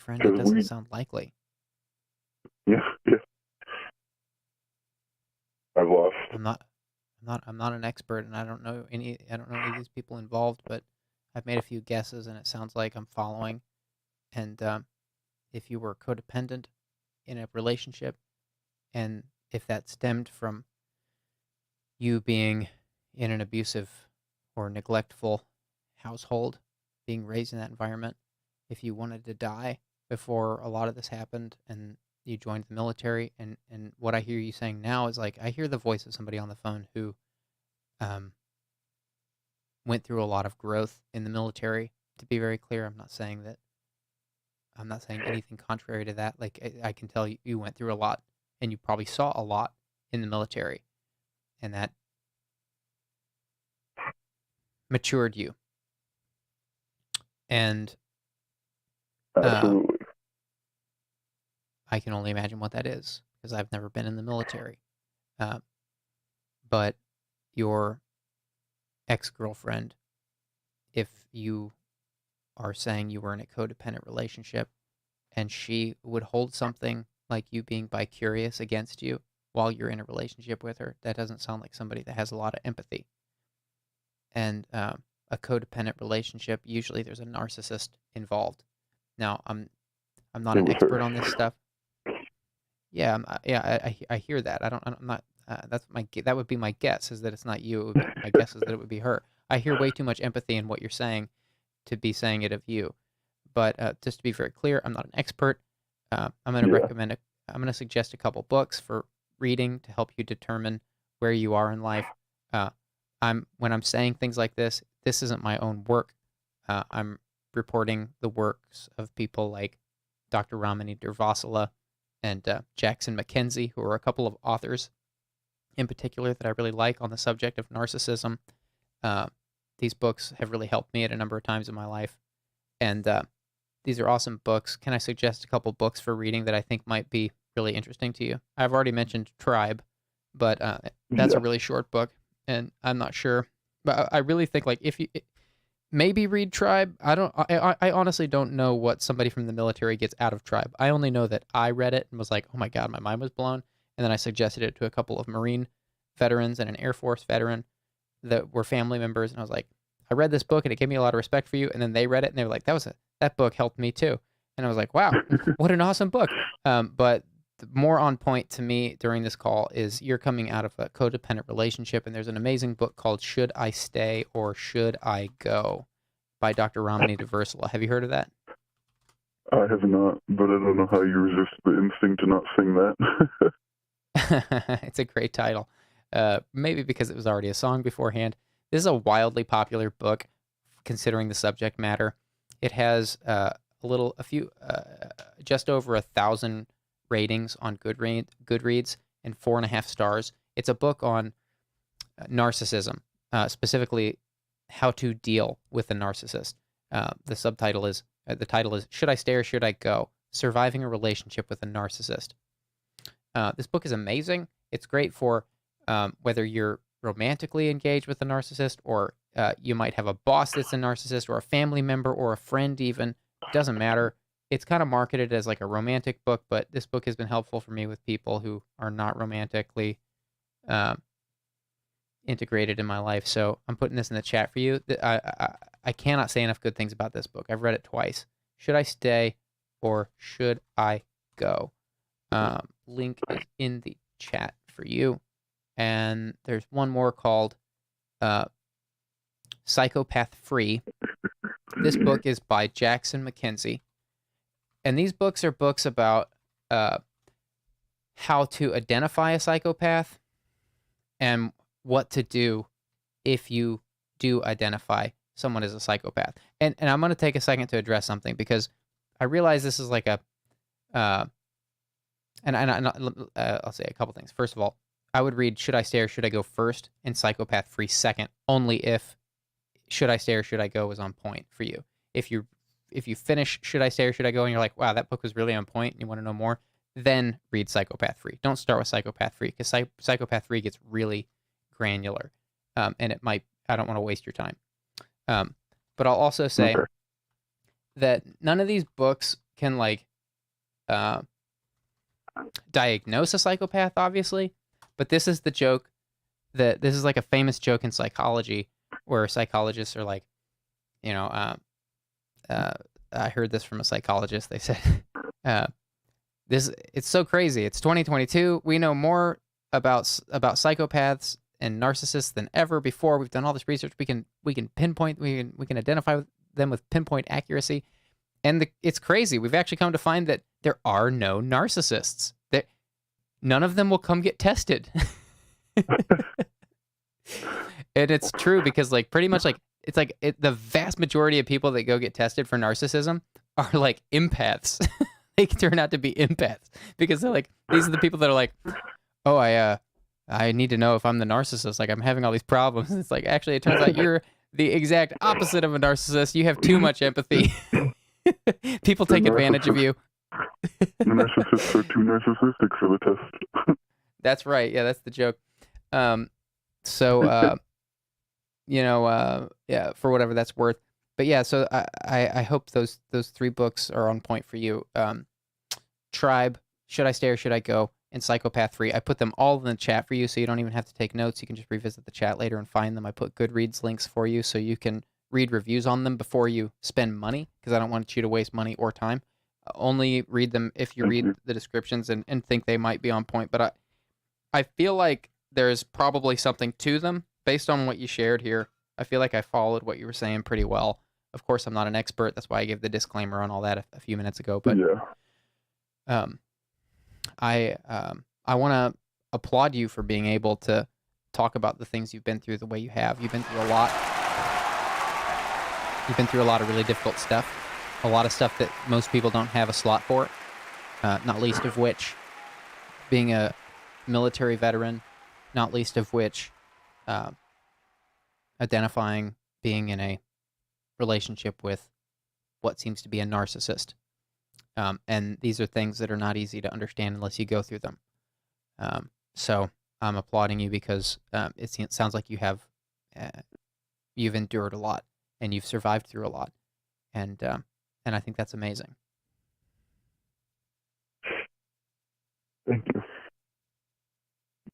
friend, it 'Cause doesn't sound likely. yeah. I've lost. I'm not an expert, and I don't know any of these people involved, but I've made a few guesses, and it sounds like I'm following. And if you were codependent in a relationship, and if that stemmed from you being in an abusive or neglectful household, being raised in that environment, if you wanted to die before a lot of this happened and you joined the military, and what I hear you saying now is like, I hear the voice of somebody on the phone who went through a lot of growth in the military. To be very clear, I'm not saying anything contrary to that. Like, I can tell you went through a lot, and you probably saw a lot in the military, and that matured you. And Absolutely. I can only imagine what that is, because I've never been in the military. But your ex-girlfriend, if you are saying you were in a codependent relationship and she would hold something like you being bicurious against you while you're in a relationship with her, that doesn't sound like somebody that has a lot of empathy. And a codependent relationship, usually there's a narcissist involved. Now, I'm not an expert on this stuff. Yeah, I hear that. I'm not. That would be my guess, is that it's not you. My guess is that it would be her. I hear way too much empathy in what you're saying to be saying it of you. But just to be very clear, I'm not an expert. I'm going to recommend. I'm going to suggest a couple books for reading to help you determine where you are in life. When I'm saying things like this isn't my own work. I'm reporting the works of people like Dr. Ramani Durvasula and Jackson McKenzie, who are a couple of authors in particular that I really like on the subject of narcissism. These books have really helped me at a number of times in my life, and these are awesome books. Can I suggest a couple books for reading that I think might be really interesting to you? I've already mentioned Tribe, but that's a really short book, and I'm not sure. But I really think, like, if you maybe read Tribe. I honestly don't know what somebody from the military gets out of Tribe. I only know that I read it and was like, oh my God, my mind was blown. And then I suggested it to a couple of Marine veterans and an Air Force veteran that were family members. And I was like, I read this book and it gave me a lot of respect for you. And then they read it and they were like, that book helped me too. And I was like, wow, what an awesome book. But more on point to me during this call is you're coming out of a codependent relationship, and there's an amazing book called Should I Stay or Should I Go by Dr. Ramani Durvasula. Have you heard of that? I have not, but I don't know how you resist the instinct to not sing that. It's a great title. Maybe because it was already a song beforehand. This is a wildly popular book considering the subject matter. It has just over 1,000 ratings on Goodreads and 4.5 stars. It's a book on narcissism, specifically how to deal with a narcissist. The title is Should I Stay or Should I Go? Surviving a Relationship with a Narcissist. This book is amazing. It's great for whether you're romantically engaged with a narcissist, or you might have a boss that's a narcissist, or a family member, or a friend even. It doesn't matter. It's kind of marketed as like a romantic book, but this book has been helpful for me with people who are not romantically integrated in my life. So I'm putting this in the chat for you. I cannot say enough good things about this book. I've read it twice. Should I Stay or Should I Go? Link is in the chat for you. And there's one more called Psychopath Free. This book is by Jackson McKenzie. And these books are books about how to identify a psychopath and what to do if you do identify someone as a psychopath. And I'm going to take a second to address something, because I realize this is like I'll say a couple things. First of all, I would read Should I Stay or Should I Go first and Psychopath Free second, only if Should I Stay or Should I Go is on point for you. If you finish Should I Stay or Should I Go and you're like, wow, that book was really on point and you want to know more, then read Psychopath Free. Don't start with Psychopath Free, because Psychopath Free gets really granular, and I don't want to waste your time. But I'll also say that none of these books can like diagnose a psychopath, obviously, but this is the joke that this is like a famous joke in psychology where psychologists are like, you know, I heard this from a psychologist. They said, it's so crazy. It's 2022. We know more about psychopaths and narcissists than ever before. We've done all this research. We can pinpoint. We can identify them with pinpoint accuracy. And it's crazy. We've actually come to find that there are no narcissists. That none of them will come get tested. And it's true because like pretty much like it's like the vast majority of people that go get tested for narcissism are like empaths. They turn out to be empaths because they're like, these are the people that are like, oh, I need to know if I'm the narcissist. Like I'm having all these problems. It's like, actually, it turns out you're the exact opposite of a narcissist. You have too much empathy. People take advantage of you. The narcissists are too narcissistic for the test. That's right. Yeah, that's the joke. Yeah, for whatever that's worth. But yeah, so I hope those 3 books are on point for you. Tribe, Should I Stay or Should I Go, and Psychopath 3. I put them all in the chat for you, so you don't even have to take notes. You can just revisit the chat later and find them. I put Goodreads links for you, so you can read reviews on them before you spend money, because I don't want you to waste money or time. Only read them if you read the descriptions and think they might be on point. But I feel like there's probably something to them based on what you shared here. I feel like I followed what you were saying pretty well. Of course, I'm not an expert. That's why I gave the disclaimer on all that a few minutes ago. But yeah. I want to applaud you for being able to talk about the things you've been through the way you have. You've been through a lot. You've been through a lot of really difficult stuff. A lot of stuff that most people don't have a slot for. Not least of which being a military veteran. Not least of which identifying being in a relationship with what seems to be a narcissist. And these are things that are not easy to understand unless you go through them. So I'm applauding you because it sounds like you've endured a lot and you've survived through a lot, and I think that's amazing. Thank you.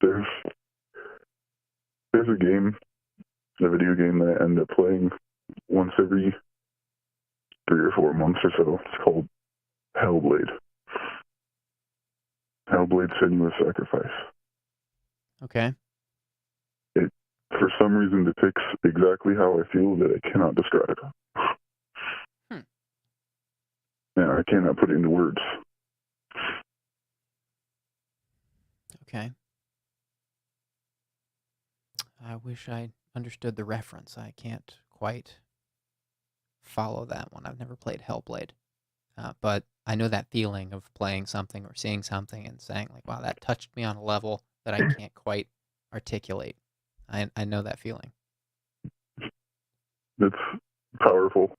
There's a video game that I end up playing once every 3 or 4 months or so. It's called Hellblade. Hellblade: Senua's Sacrifice. Okay. It, for some reason, depicts exactly how I feel that I cannot describe. Yeah, I cannot put it into words. Okay. I wish I understood the reference. I can't quite follow that one. I've never played Hellblade. But I know that feeling of playing something or seeing something and saying, like, wow, that touched me on a level that I can't quite articulate. I know that feeling. It's powerful.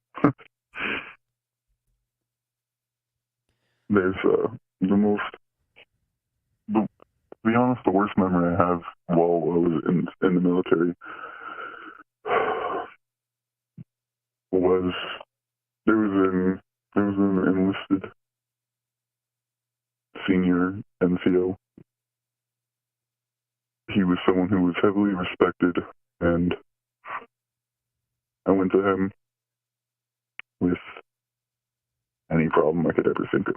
There's to be honest, the worst memory I have while I was in the military was there was an enlisted senior NCO. He was someone who was heavily respected, and I went to him with any problem I could ever think of.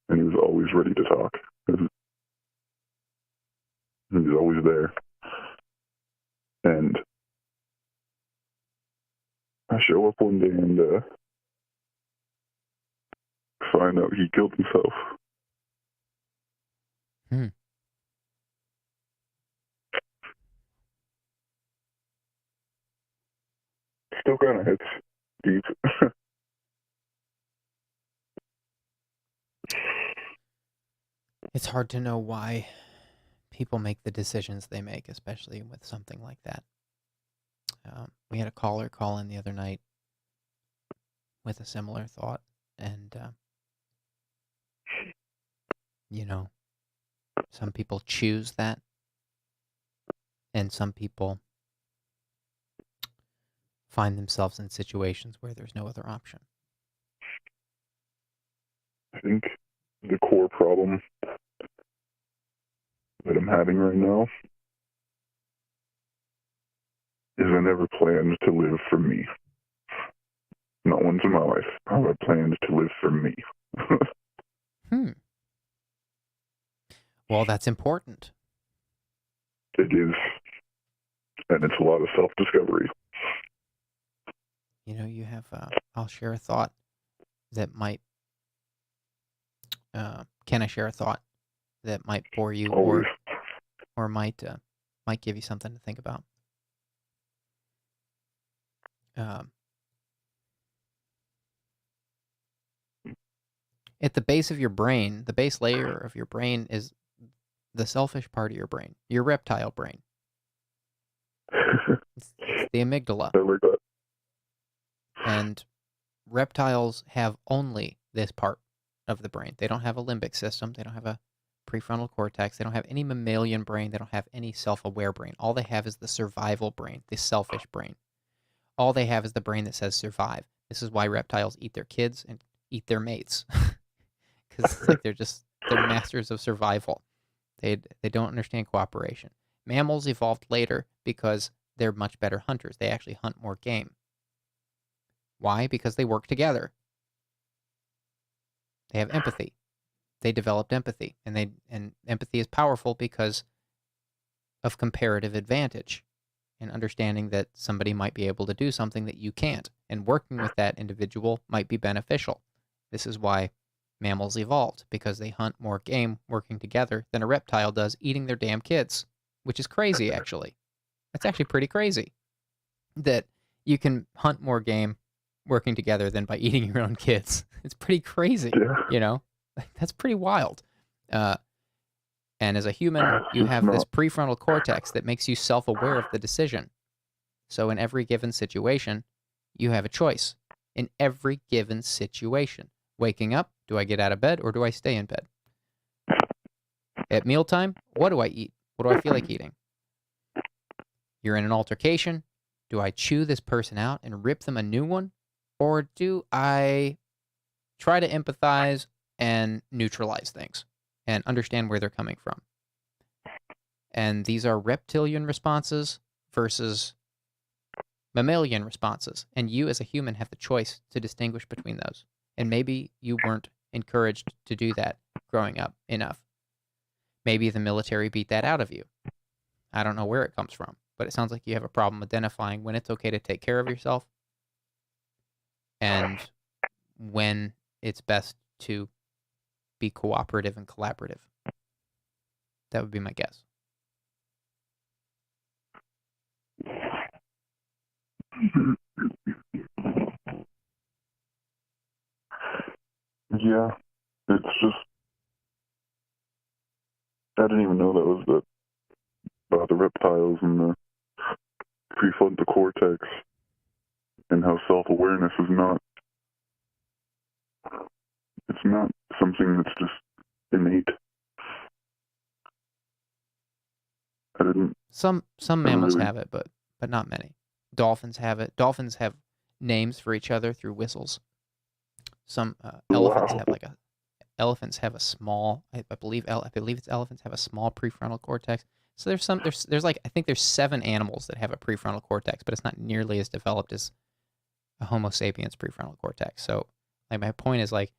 And he was always ready to talk. He was always there. And I show up one day and find out he killed himself. Still kind of hits deep. It's hard to know why people make the decisions they make, especially with something like that. We had a caller call in the other night with a similar thought, and some people choose that, and some people find themselves in situations where there's no other option. I think the core problem that I'm having right now is I never planned to live for me. Not once in my life have I planned to live for me. Well, that's important. It is, and it's a lot of self-discovery. You know, you have, I'll share a thought that might, can I share a thought that might bore you Always. or might give you something to think about? At the base of your brain, the base layer of your brain is the selfish part of your brain, your reptile brain. It's the amygdala. I like that. And reptiles have only this part of the brain. They don't have a limbic system. They don't have a prefrontal cortex. They don't have any mammalian brain. They don't have any self-aware brain. All they have is the survival brain, the selfish brain. All they have is the brain that says survive. This is why reptiles eat their kids and eat their mates. Because it's like they're masters of survival. They don't understand cooperation. Mammals evolved later because they're much better hunters. They actually hunt more game. Why? Because they work together. They have empathy. They developed empathy, and empathy is powerful because of comparative advantage and understanding that somebody might be able to do something that you can't, and working with that individual might be beneficial. This is why mammals evolved, because they hunt more game working together than a reptile does eating their damn kids, which is crazy, actually. That's actually pretty crazy that you can hunt more game working together than by eating your own kids. It's pretty crazy, you know? That's pretty wild. And as a human, you have this prefrontal cortex that makes you self-aware of the decision. So in every given situation, you have a choice. In every given situation. Waking up, do I get out of bed or do I stay in bed? At mealtime, what do I eat? What do I feel like eating? You're in an altercation. Do I chew this person out and rip them a new one? Or do I try to empathize and neutralize things and understand where they're coming from? And these are reptilian responses versus mammalian responses. And you as a human have the choice to distinguish between those. And maybe you weren't encouraged to do that growing up enough. Maybe the military beat that out of you. I don't know where it comes from, but it sounds like you have a problem identifying when it's okay to take care of yourself and when it's best to be cooperative and collaborative. That would be my guess. Yeah, it's just, I didn't even know that was about the reptiles and the prefrontal cortex and how self-awareness is not, it's not something that's just innate. I didn't. Some mammals have it, but not many. Dolphins have it. Dolphins have names for each other through whistles. Some elephants have elephants have a small, I believe it's elephants have a small prefrontal cortex. So there's like, I think there's 7 animals that have a prefrontal cortex, but it's not nearly as developed as a Homo sapiens prefrontal cortex. So like my point is like,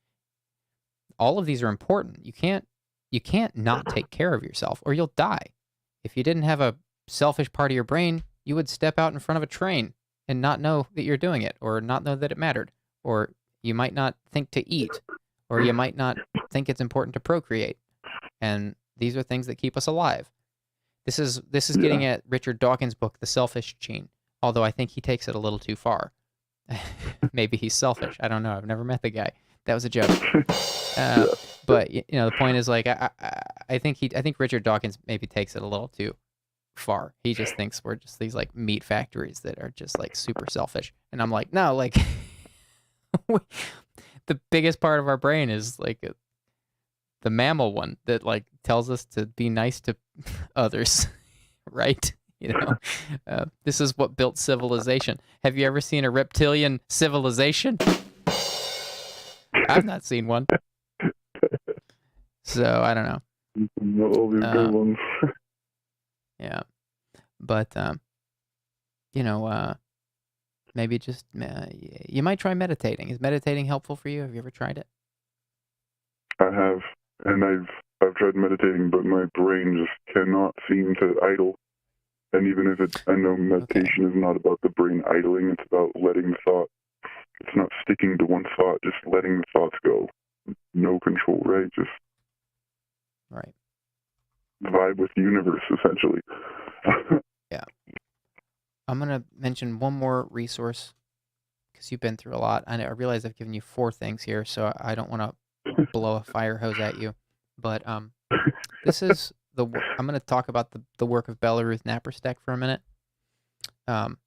all of these are important. You can't not take care of yourself or you'll die. If you didn't have a selfish part of your brain, you would step out in front of a train and not know that you're doing it, or not know that it mattered, or you might not think to eat, or you might not think it's important to procreate. And these are things that keep us alive. This is getting at Richard Dawkins' book, The Selfish Gene, although I think he takes it a little too far. Maybe he's selfish. I don't know. I've never met the guy. That was a joke. But you know, the point is like, I think Richard Dawkins maybe takes it a little too far. He just thinks we're just these like meat factories that are just like super selfish. And I'm like, no, like the biggest part of our brain is like the mammal one that like tells us to be nice to others, right? You know, this is what built civilization. Have you ever seen a reptilian civilization? I've not seen one. So I don't know. All these good ones. Yeah, but maybe just you might try meditating. Is meditating helpful for you? Have you ever tried it? I have, and I've tried meditating, but my brain just cannot seem to idle. And even if I know meditation is not about the brain idling, it's about letting the thought. It's not sticking to one thought, just letting the thoughts go. No control, right? Just right. Vibe with the universe, essentially. Yeah. I'm going to mention one more resource because you've been through a lot. I realize I've given you 4 things here, so I don't want to blow a fire hose at you. But this is I'm going to talk about the work of Belarus Naprostek for a minute. And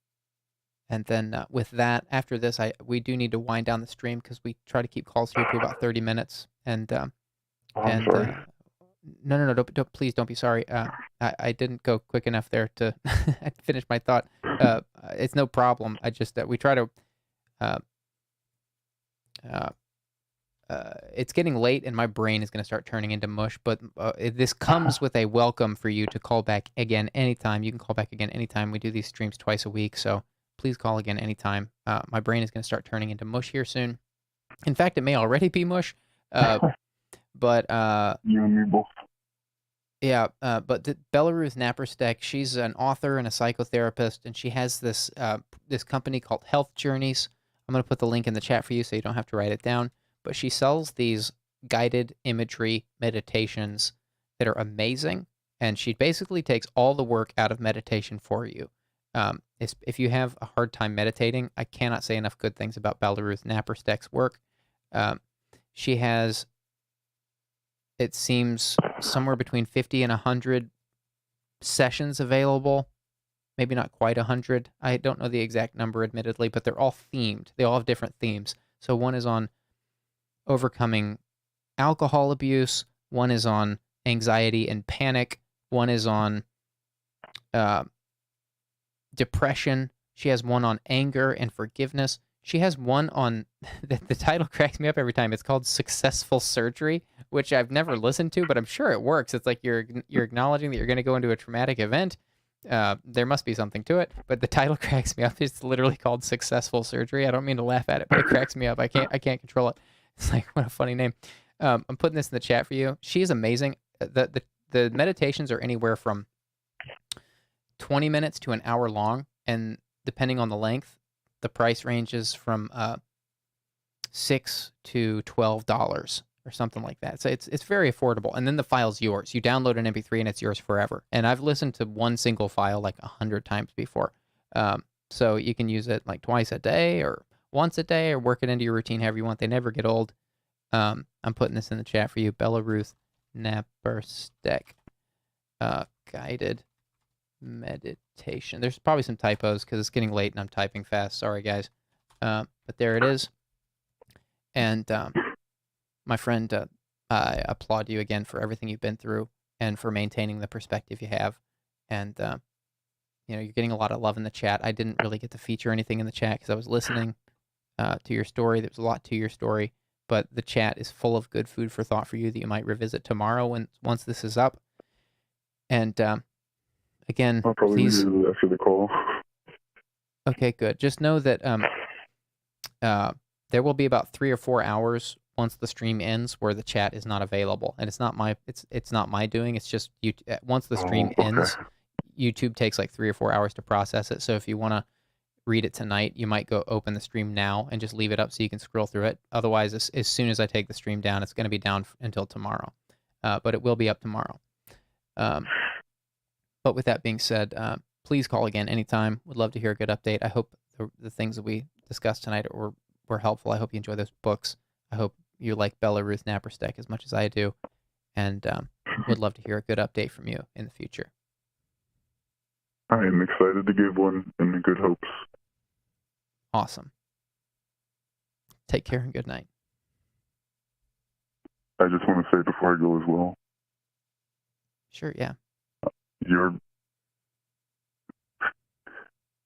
then with that, after this, we do need to wind down the stream because we try to keep calls here to about 30 minutes. And I'm sorry. No, please don't be sorry. I didn't go quick enough there to finish my thought. It's no problem. I just we try to. It's getting late, and my brain is going to start turning into mush. But this comes with a welcome for you to call back again anytime. You can call back again anytime. We do these streams twice a week, so please call again anytime. My brain is going to start turning into mush here soon. In fact, it may already be mush. But you and me both. Yeah, but Belarus Naprostek, she's an author and a psychotherapist, and she has this company called Health Journeys. I'm going to put the link in the chat for you so you don't have to write it down. But she sells these guided imagery meditations that are amazing, and she basically takes all the work out of meditation for you. If you have a hard time meditating, I cannot say enough good things about Belarus Naprostek's work. She has, it seems, somewhere between 50 and 100 sessions available. Maybe not quite 100. I don't know the exact number, admittedly, but they're all themed. They all have different themes. So one is on overcoming alcohol abuse. One is on anxiety and panic. One is on depression. She has one on anger and forgiveness. She has one on, the title cracks me up every time. It's called Successful Surgery, which I've never listened to, but I'm sure it works. It's like you're acknowledging that you're going to go into a traumatic event. There must be something to it, but the title cracks me up. It's literally called Successful Surgery. I don't mean to laugh at it, but it cracks me up. I can't control it. It's like, what a funny name. I'm putting this in the chat for you. She is amazing. The meditations are anywhere from 20 minutes to an hour long, and depending on the length, the price ranges from $6 to $12 or something like that. So it's very affordable. And then the file's yours. You download an MP3 and it's yours forever. And I've listened to one single file like 100 times before. So you can use it like twice a day or once a day or work it into your routine however you want. They never get old. I'm putting this in the chat for you. Belarus Naprostek guided meditation. There's probably some typos because it's getting late and I'm typing fast. Sorry, guys. But there it is. And my friend, I applaud you again for everything you've been through and for maintaining the perspective you have. And, you're getting a lot of love in the chat. I didn't really get to feature anything in the chat because I was listening to your story. There was a lot to your story. But the chat is full of good food for thought for you that you might revisit tomorrow once this is up. And again, I'll probably please. after the call. Okay, good. Just know that there will be about 3 or 4 hours once the stream ends where the chat is not available, and it's not my doing. It's just once the stream ends, YouTube takes like 3 or 4 hours to process it. So if you want to read it tonight, you might go open the stream now and just leave it up so you can scroll through it. Otherwise, as soon as I take the stream down, it's going to be down until tomorrow. But it will be up tomorrow. But with that being said, please call again anytime. Would love to hear a good update. I hope the things that we discussed tonight were helpful. I hope you enjoy those books. I hope you like Belarus Naprostek as much as I do. And would love to hear a good update from you in the future. I am excited to give one and good hopes. Awesome. Take care and good night. I just want to say before I go as well. Sure, yeah. Your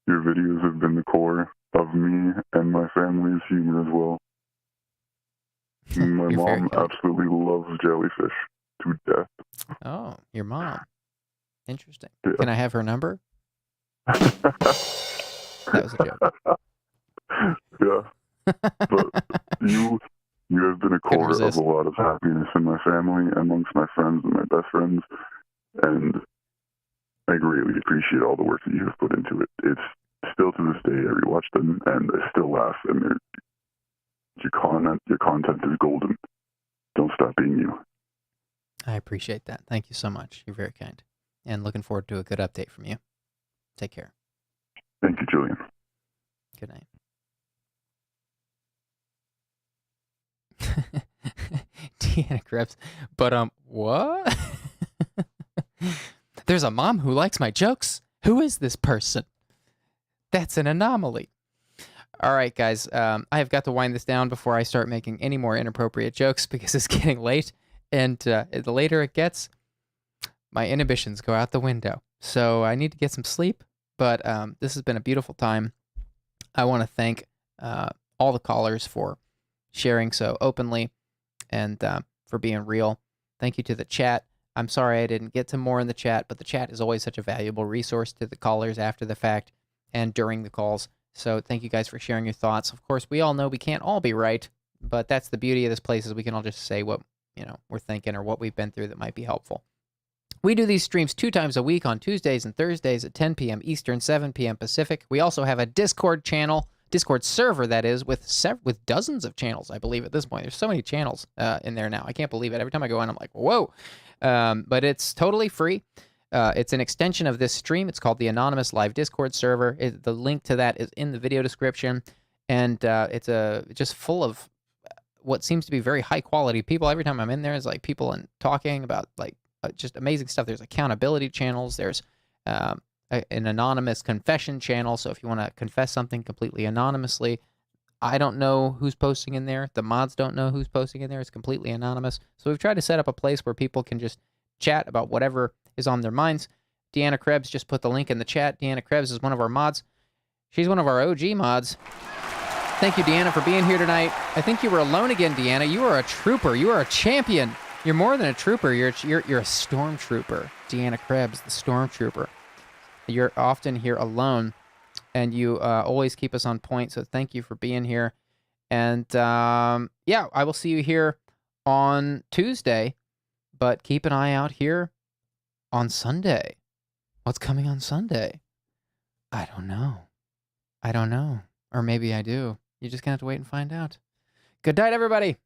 videos have been the core of me and my family's humor as well. My mom absolutely loves jellyfish. to death. Oh, your mom. Interesting. Yeah. Can I have her number? That was a joke. Yeah. But you have been a core of resist. a lot of happiness in my family, amongst my friends and my best friends, and I greatly appreciate all the work that you have put into it. It's still to this day, I rewatch them, and I still laugh, and your content is golden. Don't stop being you. I appreciate that. Thank you so much. You're very kind. And looking forward to a good update from you. Take care. Thank you, Julian. Good night. Deanna Krebs. But, what? There's a mom who likes my jokes? Who is this person? That's an anomaly. All right, guys. I have got to wind this down before I start making any more inappropriate jokes because it's getting late. And the later it gets, my inhibitions go out the window. So I need to get some sleep. But this has been a beautiful time. I want to thank all the callers for sharing so openly and for being real. Thank you to the chat. I'm sorry I didn't get to more in the chat, but the chat is always such a valuable resource to the callers after the fact and during the calls. So thank you guys for sharing your thoughts. Of course, we all know we can't all be right, but that's the beauty of this place is we can all just say what we're thinking or what we've been through that might be helpful. We do these streams 2 times a week on Tuesdays and Thursdays at 10 p.m. Eastern, 7 p.m. Pacific. We also have a Discord channel, Discord server, that is, with dozens of channels, I believe, at this point. There's so many channels in there now. I can't believe it. Every time I go in, I'm like, whoa. But it's totally free. It's an extension of this stream. It's called the Anonymous Live Discord server. The link to that is in the video description. And it's just full of what seems to be very high-quality people. Every time I'm in there, it's like people talking about just amazing stuff. There's accountability channels. There's an anonymous confession channel. So if you want to confess something completely anonymously, I don't know who's posting in there. The mods don't know who's posting in there. It's completely anonymous. So we've tried to set up a place where people can just chat about whatever is on their minds. Deanna Krebs just put the link in the chat. Deanna Krebs is one of our mods. She's one of our OG mods. Thank you, Deanna, for being here tonight. I think you were alone again, Deanna. You are a trooper. You are a champion. You're more than a trooper. You're a stormtrooper. Deanna Krebs, the stormtrooper. You're often here alone, and you always keep us on point, so thank you for being here. And, yeah, I will see you here on Tuesday, but keep an eye out here on Sunday. What's coming on Sunday? I don't know. Or maybe I do. You're just going to have to wait and find out. Good night, everybody.